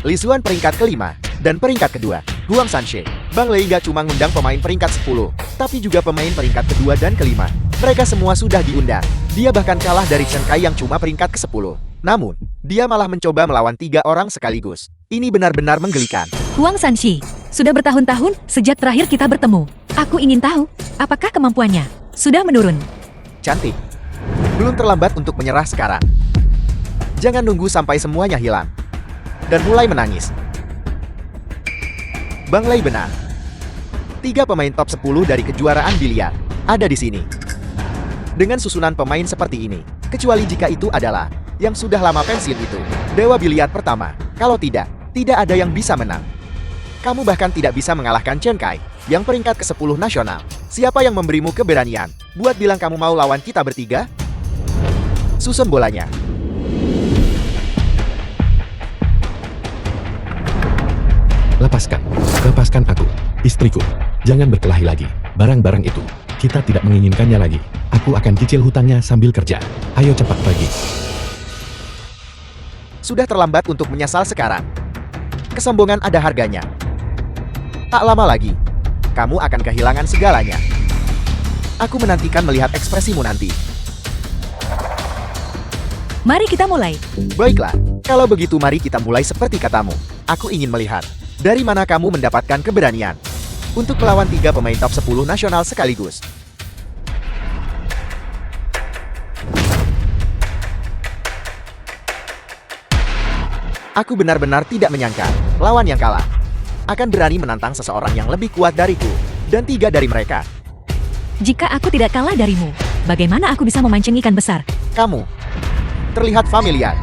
Li Xuan peringkat kelima dan peringkat kedua. Huang Sanche. Bang Lei gak cuma ngundang pemain peringkat 10, tapi juga pemain peringkat kedua dan kelima. Mereka semua sudah diundang. Dia bahkan kalah dari Chen Kai yang cuma peringkat ke-10. Namun, dia malah mencoba melawan 3 orang sekaligus. Ini benar-benar menggelikan. Huang Sanxi, sudah bertahun-tahun sejak terakhir kita bertemu. Aku ingin tahu, apakah kemampuannya sudah menurun? Cantik. Belum terlambat untuk menyerah sekarang. Jangan nunggu sampai semuanya hilang. Dan mulai menangis. Bang Lei benar. 3 pemain top 10 dari kejuaraan biliar ada di sini. Dengan susunan pemain seperti ini, kecuali jika itu adalah yang sudah lama pensiun itu, dewa biliar pertama. Kalau tidak ada yang bisa menang. Kamu bahkan tidak bisa mengalahkan Chen Kai, yang peringkat ke-10 nasional. Siapa yang memberimu keberanian buat bilang kamu mau lawan kita bertiga? Susun bolanya. Lepaskan aku, istriku. Jangan berkelahi lagi. Barang-barang itu, kita tidak menginginkannya lagi. Aku akan cicil hutangnya sambil kerja. Ayo cepat pergi. Sudah terlambat untuk menyesal sekarang. Kesombongan ada harganya. Tak lama lagi, kamu akan kehilangan segalanya. Aku menantikan melihat ekspresimu nanti. Mari kita mulai. Baiklah, kalau begitu mari kita mulai seperti katamu. Aku ingin melihat, dari mana kamu mendapatkan keberanian untuk melawan 3 pemain top 10 nasional sekaligus. Aku benar-benar tidak menyangka, lawan yang kalah akan berani menantang seseorang yang lebih kuat dariku, dan 3 dari mereka. Jika aku tidak kalah darimu, bagaimana aku bisa memancing ikan besar? Kamu terlihat familiar.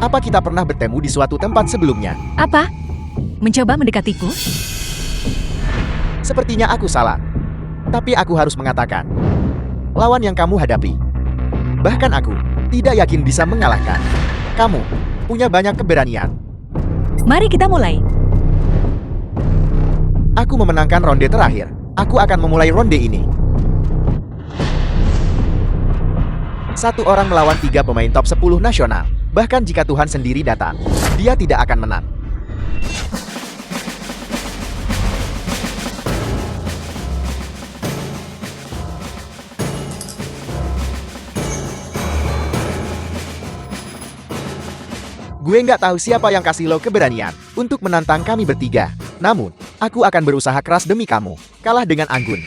Apa kita pernah bertemu di suatu tempat sebelumnya? Apa? Mencoba mendekatiku? Sepertinya aku salah. Tapi aku harus mengatakan, lawan yang kamu hadapi. Bahkan aku tidak yakin bisa mengalahkan. Kamu punya banyak keberanian. Mari kita mulai. Aku memenangkan ronde terakhir. Aku akan memulai ronde ini. Satu orang melawan 3 pemain top 10 nasional. Bahkan jika Tuhan sendiri datang, dia tidak akan menang. Gue nggak tahu siapa yang kasih lo keberanian untuk menantang kami bertiga. Namun, aku akan berusaha keras demi kamu. Kalah dengan anggun.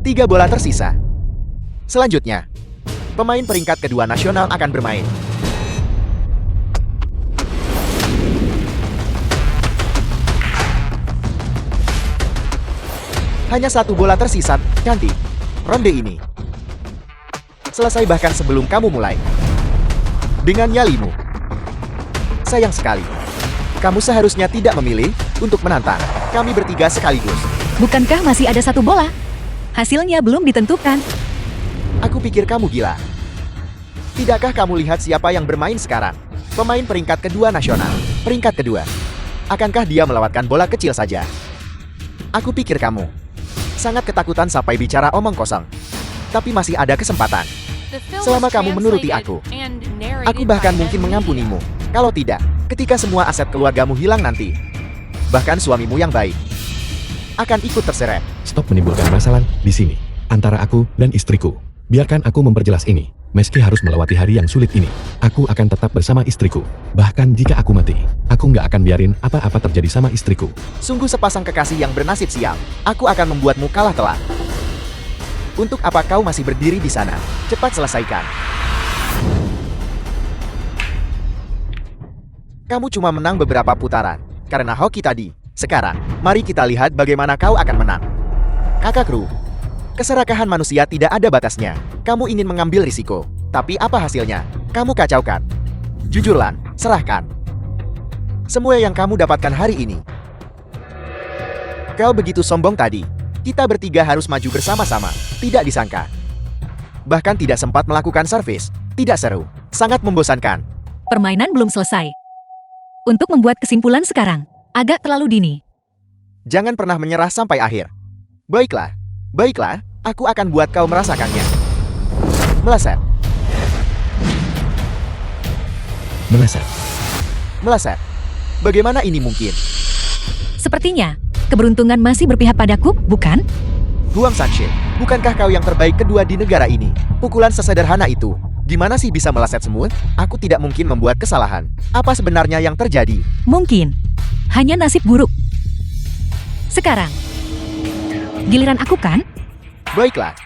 Tiga bola tersisa. Selanjutnya, pemain peringkat kedua nasional akan bermain. Hanya satu bola tersisa, cantik. Ronde ini selesai bahkan sebelum kamu mulai. Dengan nyalimu. Sayang sekali. Kamu seharusnya tidak memilih untuk menantang kami bertiga sekaligus. Bukankah masih ada satu bola? Hasilnya belum ditentukan. Aku pikir kamu gila. Tidakkah kamu lihat siapa yang bermain sekarang? Pemain peringkat kedua nasional. Peringkat kedua. Akankah dia melewatkan bola kecil saja? Aku pikir kamu sangat ketakutan sampai bicara omong kosong. Tapi masih ada kesempatan. Selama kamu menuruti aku bahkan mungkin mengampunimu. Kalau tidak, ketika semua aset keluargamu hilang nanti, bahkan suamimu yang baik akan ikut terseret. Stop menimbulkan masalah di sini antara aku dan istriku. Biarkan aku memperjelas ini. Meski harus melewati hari yang sulit ini, aku akan tetap bersama istriku. Bahkan jika aku mati, aku nggak akan biarin apa-apa terjadi sama istriku. Sungguh sepasang kekasih yang bernasib sial. Aku akan membuatmu kalah telak. Untuk apa kau masih berdiri di sana? Cepat selesaikan. Kamu cuma menang beberapa putaran karena hoki tadi. Sekarang, mari kita lihat bagaimana kau akan menang. Kakak kru, keserakahan manusia tidak ada batasnya. Kamu ingin mengambil risiko, tapi apa hasilnya? Kamu kacaukan. Jujurlah, serahkan semua yang kamu dapatkan hari ini. Kau begitu sombong tadi. Kita bertiga harus maju bersama-sama. Tidak disangka. Bahkan tidak sempat melakukan servis. Tidak seru. Sangat membosankan. Permainan belum selesai. Untuk membuat kesimpulan sekarang, agak terlalu dini. Jangan pernah menyerah sampai akhir. Baiklah. Baiklah, aku akan buat kau merasakannya. Meleset. Meleset. Meleset. Bagaimana ini mungkin? Sepertinya, keberuntungan masih berpihak padaku, bukan? Huang Sanxie, bukankah kau yang terbaik kedua di negara ini? Pukulan sesederhana itu, gimana sih bisa meleset semut? Aku tidak mungkin membuat kesalahan. Apa sebenarnya yang terjadi? Mungkin. Hanya nasib buruk. Sekarang, giliran aku kan? Baiklah.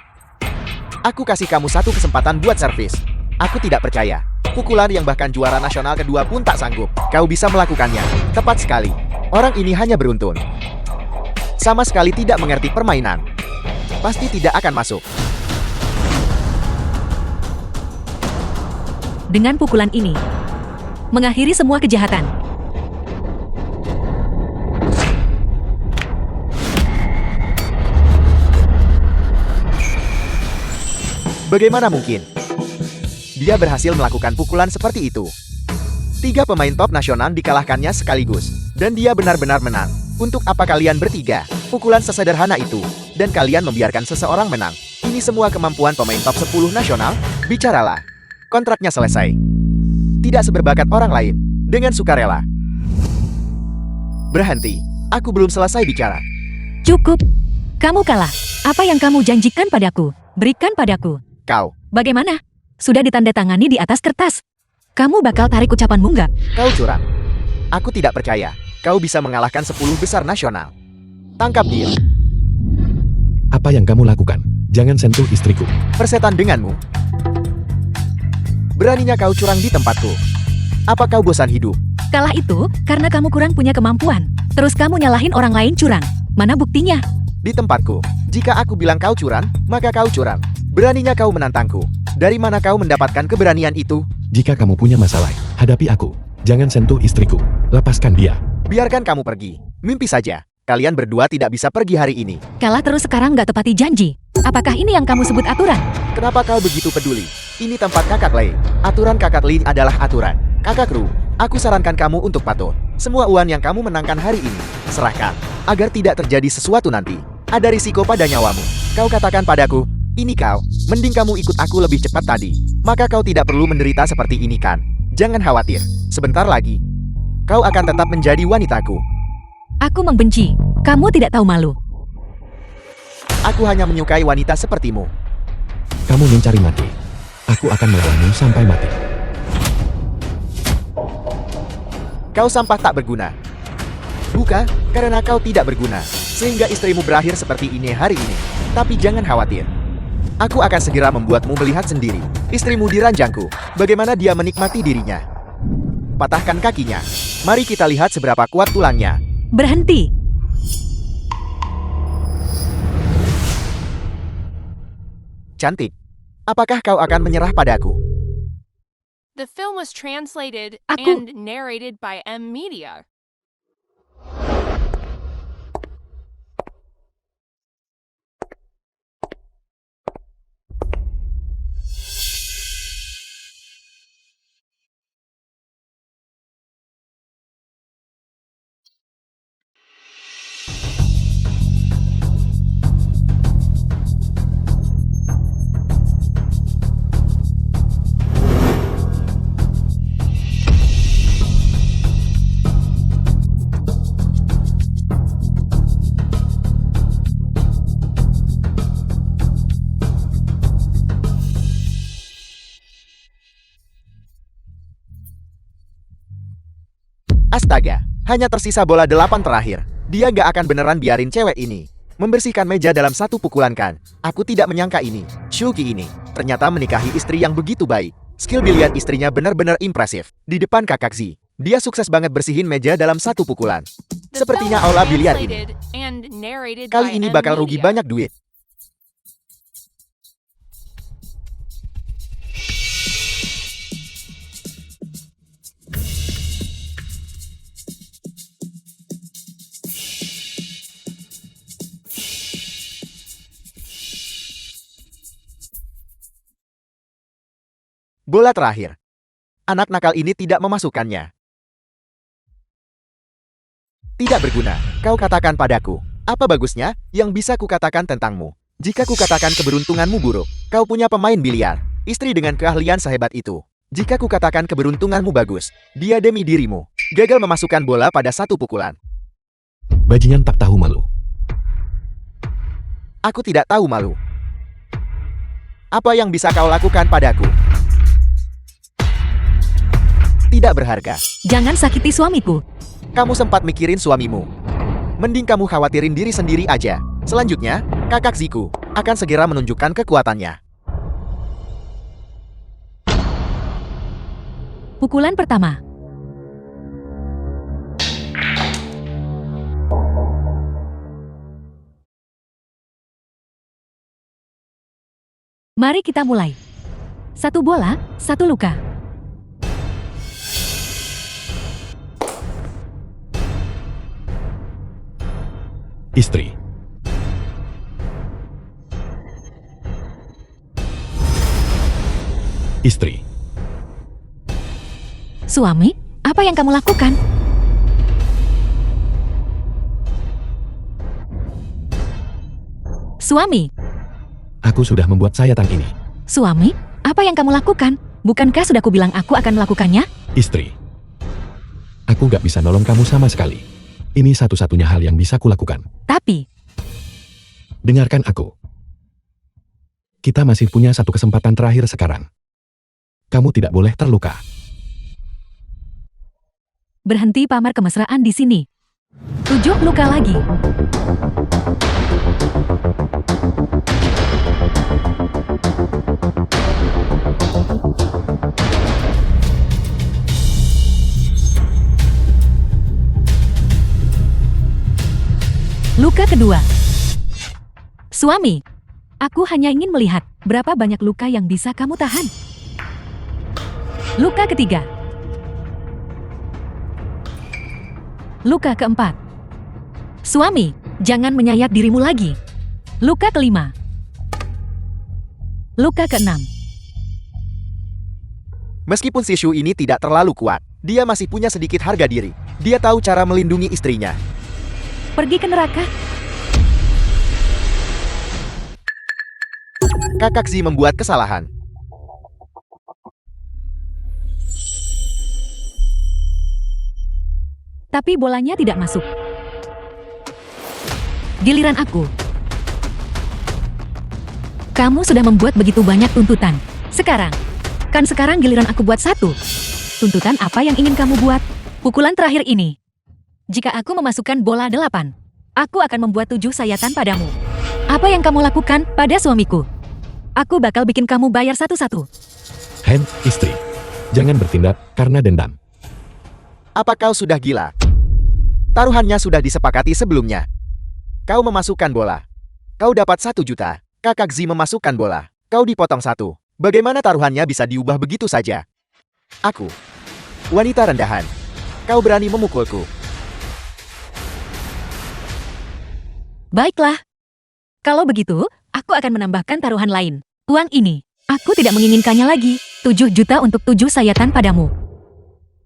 Aku kasih kamu satu kesempatan buat servis. Aku tidak percaya. Pukulan yang bahkan juara nasional kedua pun tak sanggup. Kau bisa melakukannya. Tepat sekali. Orang ini hanya beruntun. Sama sekali tidak mengerti permainan. Pasti tidak akan masuk. Dengan pukulan ini, mengakhiri semua kejahatan. Bagaimana mungkin? Dia berhasil melakukan pukulan seperti itu. 3 pemain top nasional dikalahkannya sekaligus. Dan dia benar-benar menang. Untuk apa kalian bertiga? Pukulan sesederhana itu. Dan kalian membiarkan seseorang menang. Ini semua kemampuan pemain top 10 nasional? Bicaralah. Kontraknya selesai. Tidak seberbakat orang lain. Dengan sukarela. Berhenti. Aku belum selesai bicara. Cukup. Kamu kalah. Apa yang kamu janjikan padaku? Berikan padaku. Kau. Bagaimana? Sudah ditandatangani di atas kertas. Kamu bakal tarik ucapanmu nggak? Kau curang. Aku tidak percaya. Kau bisa mengalahkan 10 besar nasional. Tangkap dia. Apa yang kamu lakukan? Jangan sentuh istriku. Persetan denganmu. Beraninya kau curang di tempatku. Apa kau bosan hidup? Kalah itu karena kamu kurang punya kemampuan. Terus kamu nyalahin orang lain curang. Mana buktinya? Di tempatku. Jika aku bilang kau curang, maka kau curang. Beraninya kau menantangku. Dari mana kau mendapatkan keberanian itu? Jika kamu punya masalah, hadapi aku. Jangan sentuh istriku. Lepaskan dia. Biarkan kamu pergi. Mimpi saja. Kalian berdua tidak bisa pergi hari ini. Kalah terus sekarang nggak tepati janji. Apakah ini yang kamu sebut aturan? Kenapa kau begitu peduli? Ini tempat kakak Lei. Aturan kakak Lei adalah aturan. Kakak Ru, aku sarankan kamu untuk patuh. Semua uang yang kamu menangkan hari ini, serahkan. Agar tidak terjadi sesuatu nanti. Ada risiko pada nyawamu. Kau katakan padaku, ini kau. Mending kamu ikut aku lebih cepat tadi. Maka kau tidak perlu menderita seperti ini kan? Jangan khawatir. Sebentar lagi, kau akan tetap menjadi wanitaku. Aku membenci. Kamu tidak tahu malu. Aku hanya menyukai wanita sepertimu. Kamu mencari mati. Aku akan melawanmu sampai mati. Kau sampah tak berguna. Bukan, karena kau tidak berguna. Sehingga istrimu berakhir seperti ini hari ini. Tapi jangan khawatir. Aku akan segera membuatmu melihat sendiri. Istrimu di ranjangku. Bagaimana dia menikmati dirinya. Patahkan kakinya. Mari kita lihat seberapa kuat tulangnya. Berhenti. Cantik. Apakah kau akan menyerah padaku? The film was translated Aku- and narrated by M Media. Astaga, hanya tersisa bola 8 terakhir. Dia gak akan beneran biarin cewek ini membersihkan meja dalam satu pukulan kan? Aku tidak menyangka ini. Shuki ini ternyata menikahi istri yang begitu baik. Skill biliar istrinya benar-benar impresif. Di depan kakak Z, dia sukses banget bersihin meja dalam satu pukulan. The Sepertinya film was aula biliar ini translated and narrated kali by ini M bakal rugi Media. banyak duit. Bola terakhir. Anak nakal ini tidak memasukkannya. Tidak berguna. Kau katakan padaku. Apa bagusnya yang bisa kukatakan tentangmu? Jika kukatakan keberuntunganmu buruk, kau punya pemain biliar, istri dengan keahlian sehebat itu. Jika kukatakan keberuntunganmu bagus, dia demi dirimu, gagal memasukkan bola pada satu pukulan. Bajingan tak tahu malu. Aku tidak tahu malu. Apa yang bisa kau lakukan padaku? Tidak berharga. Jangan sakiti suamiku. Kamu sempat mikirin suamimu. Mending kamu khawatirin diri sendiri aja. Selanjutnya, kakak Ziku akan segera menunjukkan kekuatannya. Pukulan pertama. Mari kita mulai. Satu bola, satu luka. Istri. Istri. Suami, apa yang kamu lakukan? Suami, Aku sudah membuat sayatan ini. suami, apa yang kamu lakukan? Bukankah sudah kubilang aku akan melakukannya? Istri. Aku gak bisa nolong kamu sama sekali. Ini satu-satunya hal yang bisa kulakukan. Tapi, Dengarkan aku. Kita masih punya satu kesempatan terakhir sekarang. Kamu tidak boleh terluka. berhenti pamer kemesraan di sini. 7 luka lagi. Luka kedua. Suami, aku hanya ingin melihat berapa banyak luka yang bisa kamu tahan. Luka ketiga. Luka keempat. Suami, jangan menyayat dirimu lagi. Luka kelima. Luka keenam. Meskipun si Shu ini tidak terlalu kuat, dia masih punya sedikit harga diri. Dia tahu cara melindungi istrinya. Pergi ke neraka. Kakak Zi membuat kesalahan. Tapi bolanya tidak masuk. Giliran aku. Kamu sudah membuat begitu banyak tuntutan. Sekarang giliran aku buat satu. Tuntutan apa yang ingin kamu buat? Pukulan terakhir ini. Jika aku memasukkan bola 8, aku akan membuat 7 sayatan padamu. Apa yang kamu lakukan pada suamiku? Aku bakal bikin kamu bayar satu-satu. Hen, istri. Jangan bertindak karena dendam. Apa kau sudah gila? Taruhannya sudah disepakati sebelumnya. Kau memasukkan bola. Kau dapat 1 juta. Kakak Zi memasukkan bola. Kau dipotong 1. Bagaimana taruhannya bisa diubah begitu saja? Aku. Wanita rendahan. Kau berani memukulku. Baiklah. Kalau begitu, aku akan menambahkan taruhan lain. Uang ini, aku tidak menginginkannya lagi. 7 juta untuk 7 sayatan padamu.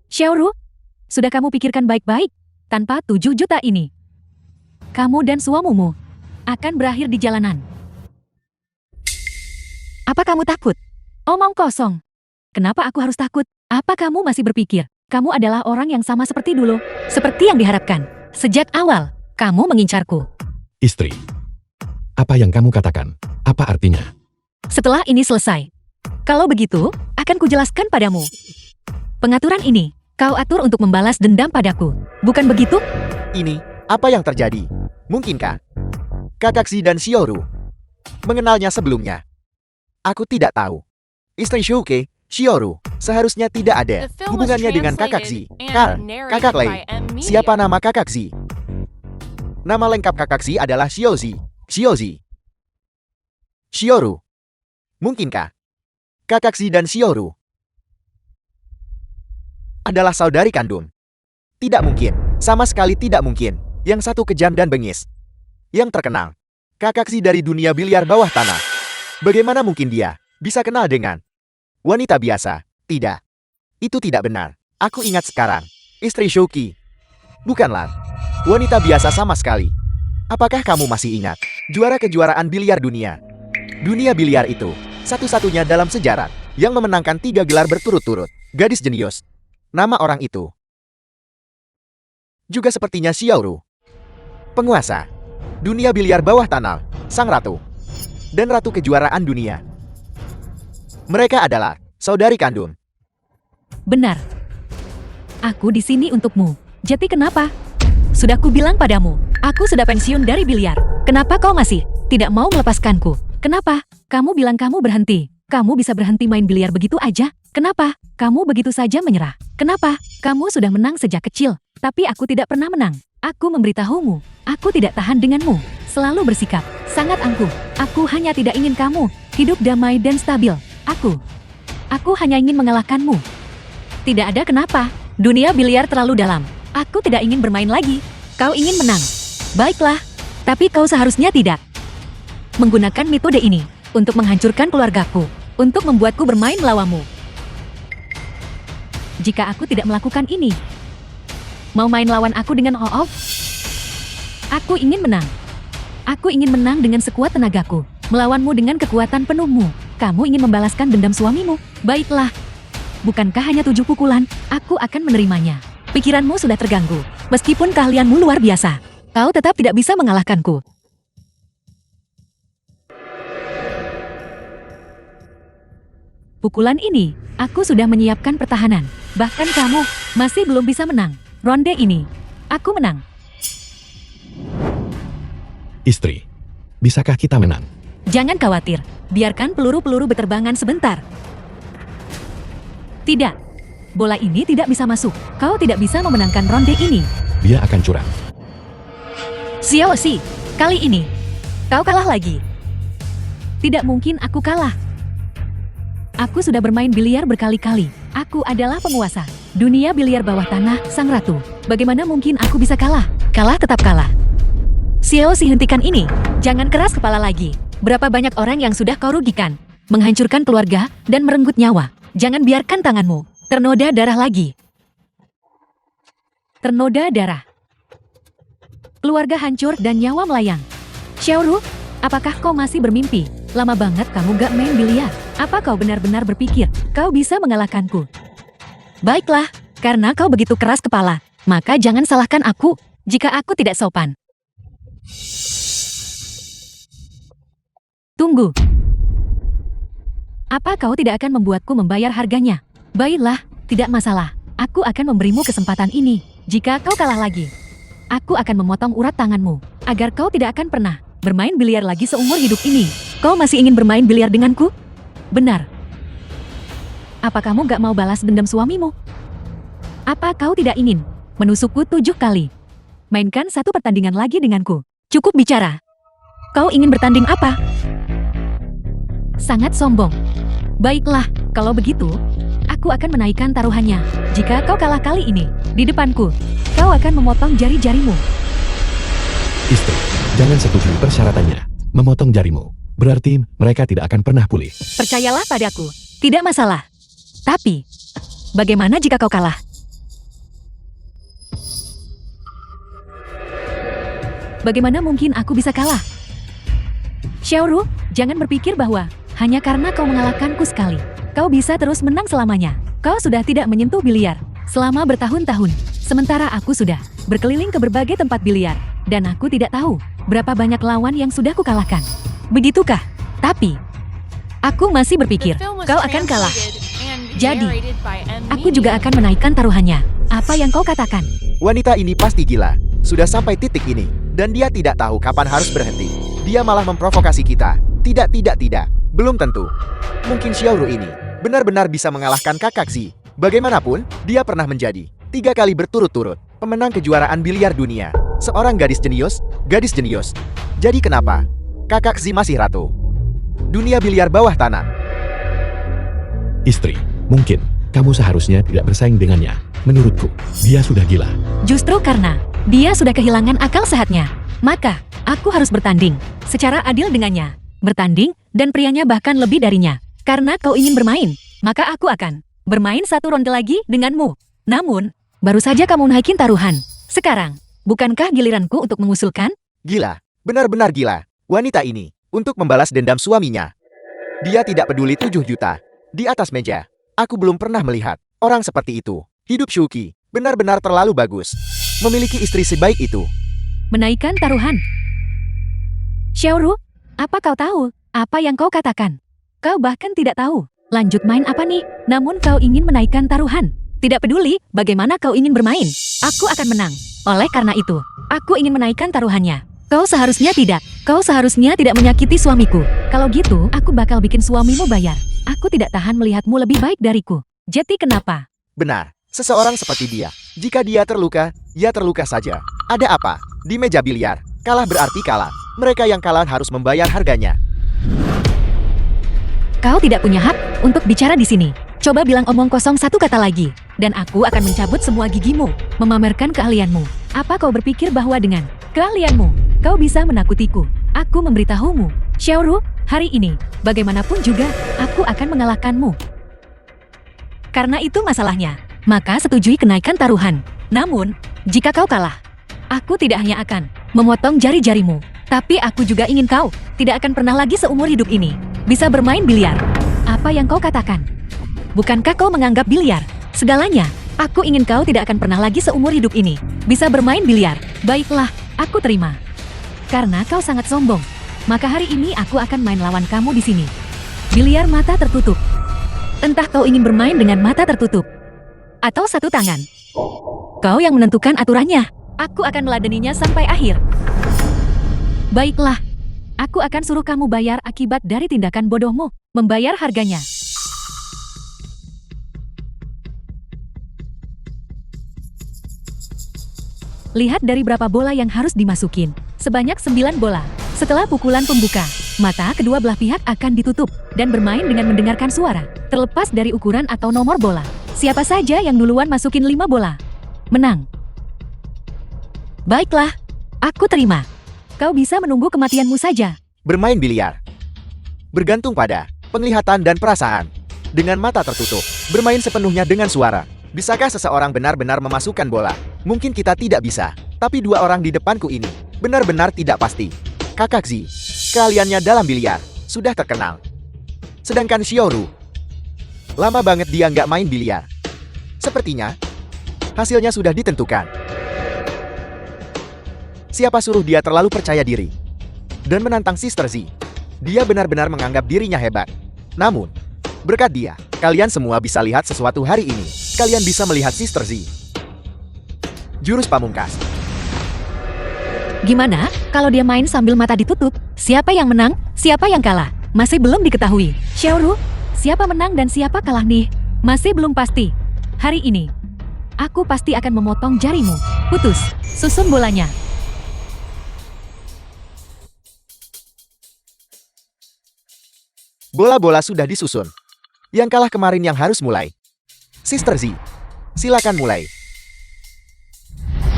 Xiaoru, sudah kamu pikirkan baik-baik? Tanpa 7 juta ini, kamu dan suamimu akan berakhir di jalanan. Apa kamu takut? Omong kosong. Kenapa aku harus takut? Apa kamu masih berpikir kamu adalah orang yang sama seperti dulu? Seperti yang diharapkan. Sejak awal, kamu mengincarku. Istri. Apa yang kamu katakan? Apa artinya? Setelah ini selesai, kalau begitu, akan kujelaskan padamu. Pengaturan ini, kau atur untuk membalas dendam padaku. Bukan begitu? Ini, apa yang terjadi? Mungkinkah Kakak Zi dan Xiaoru mengenalnya sebelumnya? Aku tidak tahu. Istri Shuke, Xiaoru, seharusnya tidak ada The film was hubungannya dengan Kakak Zi. translated and Kar, narrated Kakak Lei. by M Media. Siapa nama Kakak Zi? Nama lengkap Kakak Zi adalah Xiaozi. Xiaozi. Xiaoru. Mungkinkah Kakak Zi dan Xiaoru adalah saudari kandung? Tidak mungkin. Sama sekali tidak mungkin. Yang satu kejam dan bengis. Yang terkenal. Kakak Zi dari dunia biliar bawah tanah. Bagaimana mungkin dia bisa kenal dengan wanita biasa? Tidak. Itu tidak benar. Aku ingat sekarang. Istri Shouki. Bukanlah wanita biasa sama sekali. Apakah kamu masih ingat juara kejuaraan biliar dunia? Dunia biliar itu satu-satunya dalam sejarah yang memenangkan 3 gelar berturut-turut. Gadis jenius. Nama orang itu juga sepertinya Xiaoru. Penguasa dunia biliar bawah tanah, sang ratu, dan ratu kejuaraan dunia. Mereka adalah saudari kandung. Benar. Aku di sini untukmu. Jadi kenapa? Sudah kubilang padamu, aku sudah pensiun dari biliar. Kenapa kau masih tidak mau melepaskanku? Kenapa? Kamu bilang kamu berhenti. Kamu bisa berhenti main biliar begitu aja? Kenapa? Kamu begitu saja menyerah. Kenapa? Kamu sudah menang sejak kecil, tapi aku tidak pernah menang. Aku memberitahumu, aku tidak tahan denganmu. Selalu bersikap sangat angkuh. Aku hanya tidak ingin kamu hidup damai dan stabil. Aku hanya ingin mengalahkanmu. Tidak ada kenapa. Dunia biliar terlalu dalam. Aku tidak ingin bermain lagi. Kau ingin menang. Baiklah, tapi kau seharusnya tidak menggunakan metode ini untuk menghancurkan keluargaku, untuk membuatku bermain melawanmu. Jika aku tidak melakukan ini, mau main lawan aku dengan all-out? Aku ingin menang. Aku ingin menang dengan sekuat tenagaku, melawanmu dengan kekuatan penuhmu. Kamu ingin membalaskan dendam suamimu? Baiklah. Bukankah hanya 7 pukulan? Aku akan menerimanya. Pikiranmu sudah terganggu. Meskipun keahlianmu luar biasa, kau tetap tidak bisa mengalahkanku. Pukulan ini, aku sudah menyiapkan pertahanan. Bahkan kamu masih belum bisa menang. Ronde ini, aku menang. Istri. Bisakah kita menang? Jangan khawatir, biarkan peluru-peluru berterbangan sebentar. Tidak, bola ini tidak bisa masuk. Kau tidak bisa memenangkan ronde ini. Dia akan curang. Xiaoxi, kali ini, Kau kalah lagi. Tidak mungkin aku kalah. Aku sudah bermain biliar berkali-kali. Aku adalah penguasa dunia biliar bawah tanah, sang ratu. Bagaimana mungkin aku bisa kalah? Kalah tetap kalah. Xiao Si, hentikan ini. Jangan keras kepala lagi. Berapa banyak orang yang sudah kau rugikan? Menghancurkan keluarga dan merenggut nyawa. Jangan biarkan tanganmu ternoda darah lagi. Ternoda darah. Keluarga hancur dan nyawa melayang. Xiaoru, apakah kau masih bermimpi? Lama banget kamu gak main biliar. Apa kau benar-benar berpikir kau bisa mengalahkanku? Baiklah, karena kau begitu keras kepala, maka jangan salahkan aku jika aku tidak sopan. Tunggu. Apa kau tidak akan membuatku membayar harganya? Baiklah, tidak masalah. Aku akan memberimu kesempatan ini. Jika kau kalah lagi, aku akan memotong urat tanganmu, agar kau tidak akan pernah bermain biliar lagi seumur hidup ini. Kau masih ingin bermain biliar denganku? Benar. Apa kamu gak mau balas dendam suamimu? Apa kau tidak ingin menusukku 7 kali? Mainkan satu pertandingan lagi denganku. Cukup bicara. Kau ingin bertanding apa? Sangat sombong. Baiklah, kalau begitu, aku akan menaikkan taruhannya. Jika kau kalah kali ini, di depanku, kau akan memotong jari-jarimu. Istri, jangan setujui persyaratannya. Memotong jarimu berarti mereka tidak akan pernah pulih. Percayalah padaku, tidak masalah. Tapi, bagaimana jika kau kalah? Bagaimana mungkin aku bisa kalah? Xiaoru, jangan berpikir bahwa hanya karena kau mengalahkanku sekali, kau bisa terus menang selamanya. Kau sudah tidak menyentuh biliar selama bertahun-tahun, sementara aku sudah berkeliling ke berbagai tempat biliar, dan aku tidak tahu berapa banyak lawan yang sudah kukalahkan. Begitukah? Tapi, aku masih berpikir The film was kau akan kalah. translated and Jadi, narrated by M. Aku juga akan menaikkan taruhannya. Apa yang kau katakan? Wanita ini pasti gila. Sudah sampai titik ini, dan dia tidak tahu kapan harus berhenti. Dia malah memprovokasi kita. Tidak. Belum tentu. Mungkin Xiaoru ini benar-benar bisa mengalahkan kakak Xi. Bagaimanapun, dia pernah menjadi 3 kali berturut-turut pemenang kejuaraan biliar dunia. Seorang gadis jenius. Jadi kenapa kakak Xi masih ratu dunia biliar bawah tanah? Istri, mungkin kamu seharusnya tidak bersaing dengannya. Menurutku, dia sudah gila. Justru karena dia sudah kehilangan akal sehatnya, maka aku harus bertanding secara adil dengannya. Bertanding, dan prianya bahkan lebih darinya. Karena kau ingin bermain, maka aku akan bermain 1 ronde lagi denganmu. Namun, baru saja kamu naikin taruhan. Sekarang, bukankah giliranku untuk mengusulkan? Gila, benar-benar gila. Wanita ini untuk membalas dendam suaminya. Dia tidak peduli 7 juta. Di atas meja, aku belum pernah melihat orang seperti itu. Hidup Shuki benar-benar terlalu bagus. Memiliki istri sebaik itu. Menaikkan taruhan. Xiaoru, apa kau tahu apa yang kau katakan? Kau bahkan tidak tahu lanjut main apa nih, namun kau ingin menaikkan taruhan. Tidak peduli bagaimana kau ingin bermain, aku akan menang. Oleh karena itu, aku ingin menaikkan taruhannya. Kau seharusnya tidak menyakiti suamiku. Kalau gitu, aku bakal bikin suamimu bayar. Aku tidak tahan melihatmu lebih baik dariku. Jadi kenapa? Benar, seseorang seperti dia. Jika dia terluka, ya terluka saja. Ada apa? Di meja biliar, kalah berarti kalah. Mereka yang kalah harus membayar harganya. Kau tidak punya hak untuk bicara di sini. Coba bilang omong kosong 1 kata lagi, dan aku akan mencabut semua gigimu, memamerkan keahlianmu. Apa kau berpikir bahwa dengan keahlianmu, kau bisa menakutiku? Aku memberitahumu, Xiaoru, hari ini, bagaimanapun juga, aku akan mengalahkanmu. Karena itu masalahnya, maka setujui kenaikan taruhan. Namun, jika kau kalah, aku tidak hanya akan memotong jari-jarimu, tapi aku juga ingin kau tidak akan pernah lagi seumur hidup ini bisa bermain biliar. Apa yang kau katakan? Bukankah kau menganggap biliar segalanya? Aku ingin kau tidak akan pernah lagi seumur hidup ini bisa bermain biliar. Baiklah, aku terima. Karena kau sangat sombong, maka hari ini aku akan main lawan kamu di sini. Biliar mata tertutup. Entah kau ingin bermain dengan mata tertutup atau 1 tangan. Kau yang menentukan aturannya. Aku akan meladeninya sampai akhir. Baiklah, aku akan suruh kamu bayar akibat dari tindakan bodohmu. Membayar harganya. Lihat dari berapa bola yang harus dimasukin. Sebanyak 9 bola. Setelah pukulan pembuka, mata kedua belah pihak akan ditutup dan bermain dengan mendengarkan suara, terlepas dari ukuran atau nomor bola. Siapa saja yang duluan masukin 5 bola, menang. Baiklah, aku terima. Kau bisa menunggu kematianmu saja. Bermain biliar bergantung pada penglihatan dan perasaan. Dengan mata tertutup, bermain sepenuhnya dengan suara. Bisakah seseorang benar-benar memasukkan bola? Mungkin kita tidak bisa, tapi 2 orang di depanku ini benar-benar tidak pasti. Kakak Zi, keahliannya dalam biliar sudah terkenal. Sedangkan Xiaoru, lama banget dia nggak main biliar. Sepertinya hasilnya sudah ditentukan. Siapa suruh dia terlalu percaya diri dan menantang Sister Z? Dia benar-benar menganggap dirinya hebat. Namun, berkat dia, kalian semua bisa lihat sesuatu hari ini. Kalian bisa melihat Sister Z. Jurus pamungkas. Gimana kalau dia main sambil mata ditutup? Siapa yang menang, siapa yang kalah? Masih belum diketahui. Xiaoru, siapa menang dan siapa kalah nih? Masih belum pasti. Hari ini, aku pasti akan memotong jarimu. Putus, susun bolanya. Bola-bola sudah disusun. Yang kalah kemarin yang harus mulai. Sister Z, silakan mulai.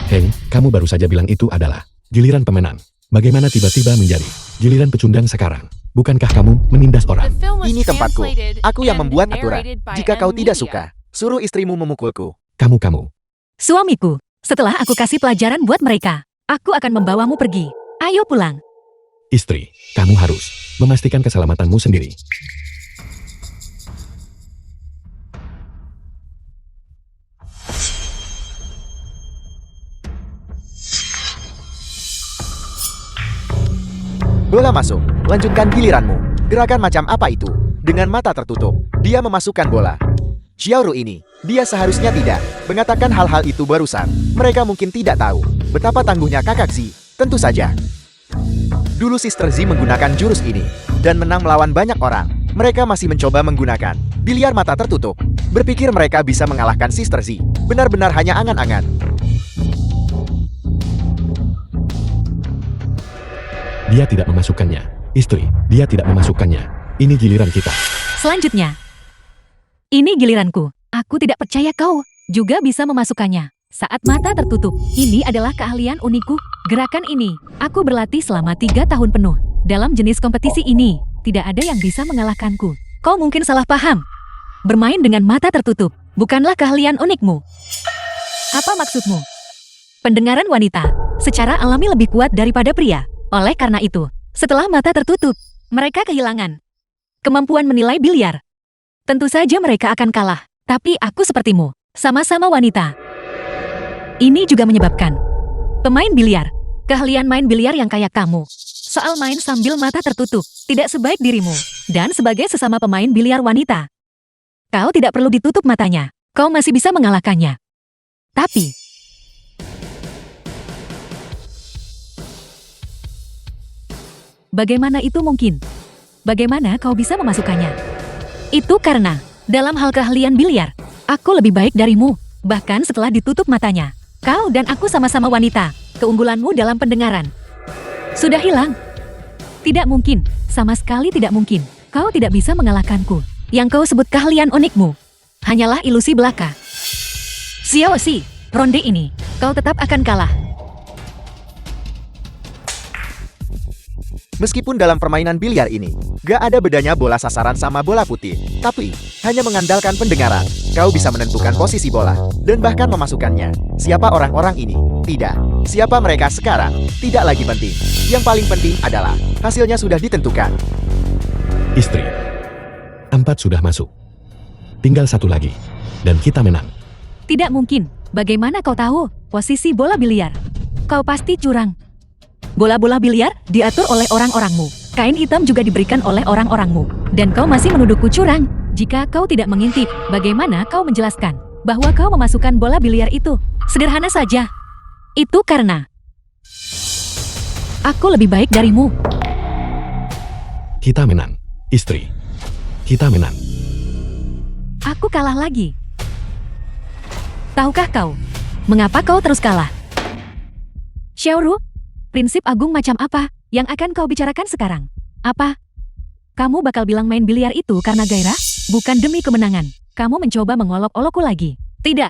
Heng, kamu baru saja bilang itu adalah giliran pemenang. Bagaimana tiba-tiba menjadi giliran pecundang sekarang? Bukankah kamu menindas The orang? film was Ini tempatku. translated Aku yang and membuat aturan. narrated by Jika kau M tidak Media. suka, suruh istrimu memukulku. Kamu. Suamiku, setelah aku kasih pelajaran buat mereka, aku akan membawamu pergi. Ayo pulang. Istri, kamu harus memastikan keselamatanmu sendiri. Bola masuk, lanjutkan giliranmu. Gerakan macam apa itu? Dengan mata tertutup, dia memasukkan bola. Xiaoru ini, dia seharusnya tidak mengatakan hal-hal itu barusan. Mereka mungkin tidak tahu betapa tangguhnya kakak Z. Tentu saja. Dulu Sister Z menggunakan jurus ini dan menang melawan banyak orang. Mereka masih mencoba menggunakan biliar mata tertutup. Berpikir mereka bisa mengalahkan Sister Z. Benar-benar hanya angan-angan. Dia tidak memasukkannya. Istri, dia tidak memasukkannya. Ini giliran kita. Selanjutnya, ini giliranku. Aku tidak percaya kau juga bisa memasukkannya. Saat mata tertutup, ini adalah keahlian unikku. Gerakan ini, aku berlatih selama 3 tahun penuh. Dalam jenis kompetisi ini, tidak ada yang bisa mengalahkanku. Kau mungkin salah paham. Bermain dengan mata tertutup, bukanlah keahlian unikmu. Apa maksudmu? Pendengaran wanita, secara alami lebih kuat daripada pria. Oleh karena itu, setelah mata tertutup, mereka kehilangan kemampuan menilai biliar. Tentu saja mereka akan kalah, tapi aku sepertimu, sama-sama wanita. Ini juga menyebabkan pemain biliar, keahlian main biliar yang kayak kamu. Soal main sambil mata tertutup, tidak sebaik dirimu. Dan sebagai sesama pemain biliar wanita, kau tidak perlu ditutup matanya. Kau masih bisa mengalahkannya. Tapi, bagaimana itu mungkin? Bagaimana kau bisa memasukkannya? Itu karena, dalam hal keahlian biliar, aku lebih baik darimu. Bahkan setelah ditutup matanya, kau dan aku sama-sama wanita. Keunggulanmu dalam pendengaran sudah hilang. Tidak mungkin, sama sekali tidak mungkin. Kau tidak bisa mengalahkanku. Yang kau sebut keahlian unikmu hanyalah ilusi belaka. Xiao Xi, ronde ini, kau tetap akan kalah. Meskipun dalam permainan biliar ini, gak ada bedanya bola sasaran sama bola putih. Tapi, hanya mengandalkan pendengaran, kau bisa menentukan posisi bola, dan bahkan memasukkannya. Siapa orang-orang ini? Tidak. Siapa mereka sekarang? Tidak lagi penting. Yang paling penting adalah, hasilnya sudah ditentukan. Istri, 4 sudah masuk. Tinggal 1 lagi. Dan kita menang. Tidak mungkin. Bagaimana kau tahu posisi bola biliar? Kau pasti curang. Bola-bola biliar diatur oleh orang-orangmu. Kain hitam juga diberikan oleh orang-orangmu. Dan kau masih menuduhku curang. Jika kau tidak mengintip, bagaimana kau menjelaskan bahwa kau memasukkan bola biliar itu? Sederhana saja. Itu karena aku lebih baik darimu. Kita menang. Istri, kita menang. Aku kalah lagi. Tahukah kau, mengapa kau terus kalah? Xiaoru, prinsip agung macam apa Yang akan kau bicarakan sekarang? Apa? Kamu bakal bilang main biliar itu karena gairah? Bukan demi kemenangan. Kamu mencoba mengolok-olokku lagi. Tidak.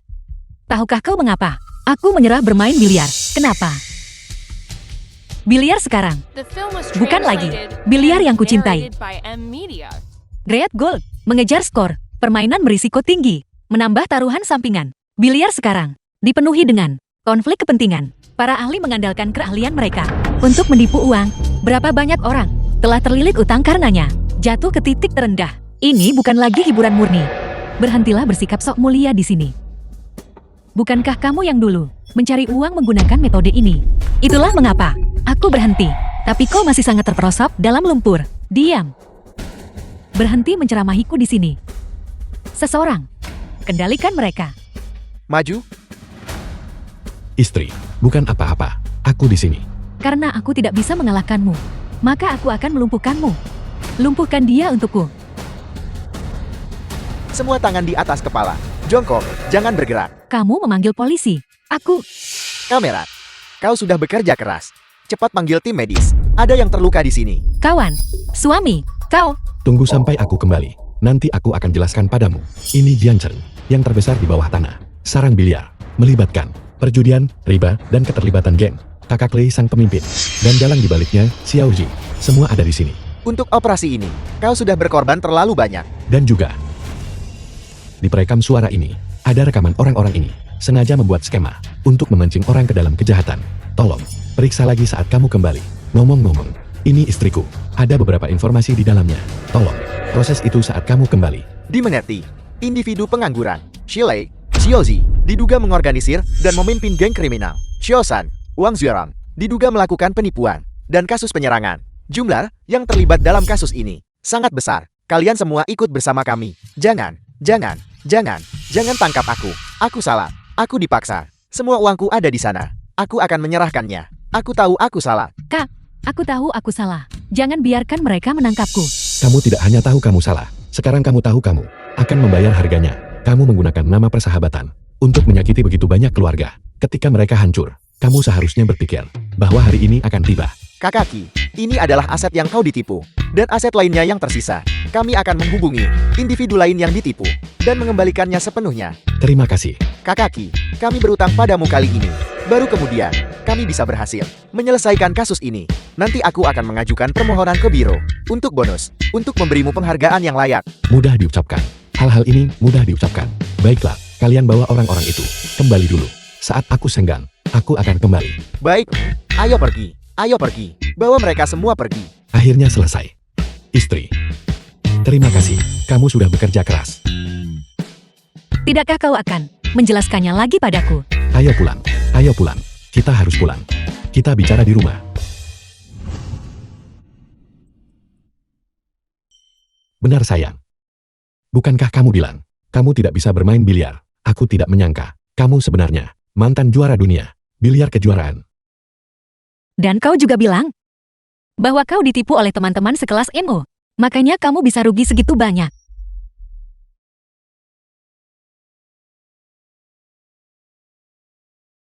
Tahukah kau mengapa? Aku menyerah bermain biliar. Kenapa? Biliar sekarang. The film was Bukan lagi. translated Biliar and yang kucintai. narrated by M Media. Great Gold. Mengejar skor. Permainan berisiko tinggi. Menambah taruhan sampingan. Biliar sekarang. Dipenuhi dengan konflik kepentingan. Para ahli mengandalkan keahlian mereka untuk menipu uang. Berapa banyak orang telah terlilit utang karenanya. Jatuh ke titik terendah. Ini bukan lagi hiburan murni. Berhentilah bersikap sok mulia di sini. Bukankah kamu yang dulu mencari uang menggunakan metode ini? Itulah mengapa aku berhenti. Tapi kau masih sangat terperosok dalam lumpur. Diam. Berhenti menceramahiku di sini. Seseorang, kendalikan mereka. Maju, Istri, bukan apa-apa. Aku di sini. Karena aku tidak bisa mengalahkanmu, maka aku akan melumpuhkanmu. Lumpuhkan dia untukku. semua tangan di atas kepala. Jongkok, jangan bergerak. Kamu memanggil polisi. Aku, Kamera, kau sudah bekerja keras. Cepat panggil tim medis. Ada yang terluka di sini. kawan, suami, kau. Tunggu sampai aku kembali. Nanti aku akan jelaskan padamu. Ini Jianchen, yang terbesar di bawah tanah. Sarang biliar, melibatkan perjudian, riba, dan keterlibatan geng. Kakak Lei sang pemimpin. Dan dalang di baliknya, Xiao Ji. Semua ada di sini. Untuk operasi ini, kau sudah berkorban terlalu banyak. Dan juga, di perekam suara ini, ada rekaman orang-orang ini. Sengaja membuat skema, untuk memancing orang ke dalam kejahatan. Tolong, periksa lagi saat kamu kembali. Ngomong-ngomong, ini istriku. Ada beberapa informasi di dalamnya. Tolong, proses itu saat kamu kembali. Dimengerti. Individu pengangguran, Shilei, Xiaozi, diduga mengorganisir dan memimpin geng kriminal. Xiaosan, Wang Zhuarang, diduga melakukan penipuan dan kasus penyerangan. Jumlah yang terlibat dalam kasus ini sangat besar. Kalian semua ikut bersama kami. Jangan tangkap aku. Aku salah. Aku dipaksa. Semua uangku ada di sana. Aku akan menyerahkannya. Aku tahu aku salah. Kak, aku tahu aku salah. Jangan biarkan mereka menangkapku. Kamu tidak hanya tahu kamu salah. Sekarang kamu tahu kamu akan membayar harganya. Kamu menggunakan nama persahabatan untuk menyakiti begitu banyak keluarga. Ketika mereka hancur, kamu seharusnya berpikir bahwa hari ini akan tiba. Kakaki, ini adalah aset yang kau ditipu. Dan aset lainnya yang tersisa. Kami akan menghubungi individu lain yang ditipu dan mengembalikannya sepenuhnya. Terima kasih. Kakaki, kami berutang padamu kali ini. Baru kemudian, kami bisa berhasil menyelesaikan kasus ini. Nanti aku akan mengajukan permohonan ke biro untuk bonus, untuk memberimu penghargaan yang layak. Mudah diucapkan. Hal-hal ini mudah diucapkan. Baiklah, kalian bawa orang-orang itu. Kembali dulu. Saat aku senggang, aku akan kembali. Baik, ayo pergi. Ayo pergi. Bawa mereka semua pergi. Akhirnya selesai. Istri, terima kasih. Kamu sudah bekerja keras. Tidakkah kau akan menjelaskannya lagi padaku? Ayo pulang. Ayo pulang. Kita harus pulang. Kita bicara di rumah. Benar sayang. Bukankah kamu bilang, kamu tidak bisa bermain biliar? Aku tidak menyangka, kamu sebenarnya mantan juara dunia, biliar kejuaraan. Dan kau juga bilang bahwa kau ditipu oleh teman-teman sekelas Emo. Makanya kamu bisa rugi segitu banyak.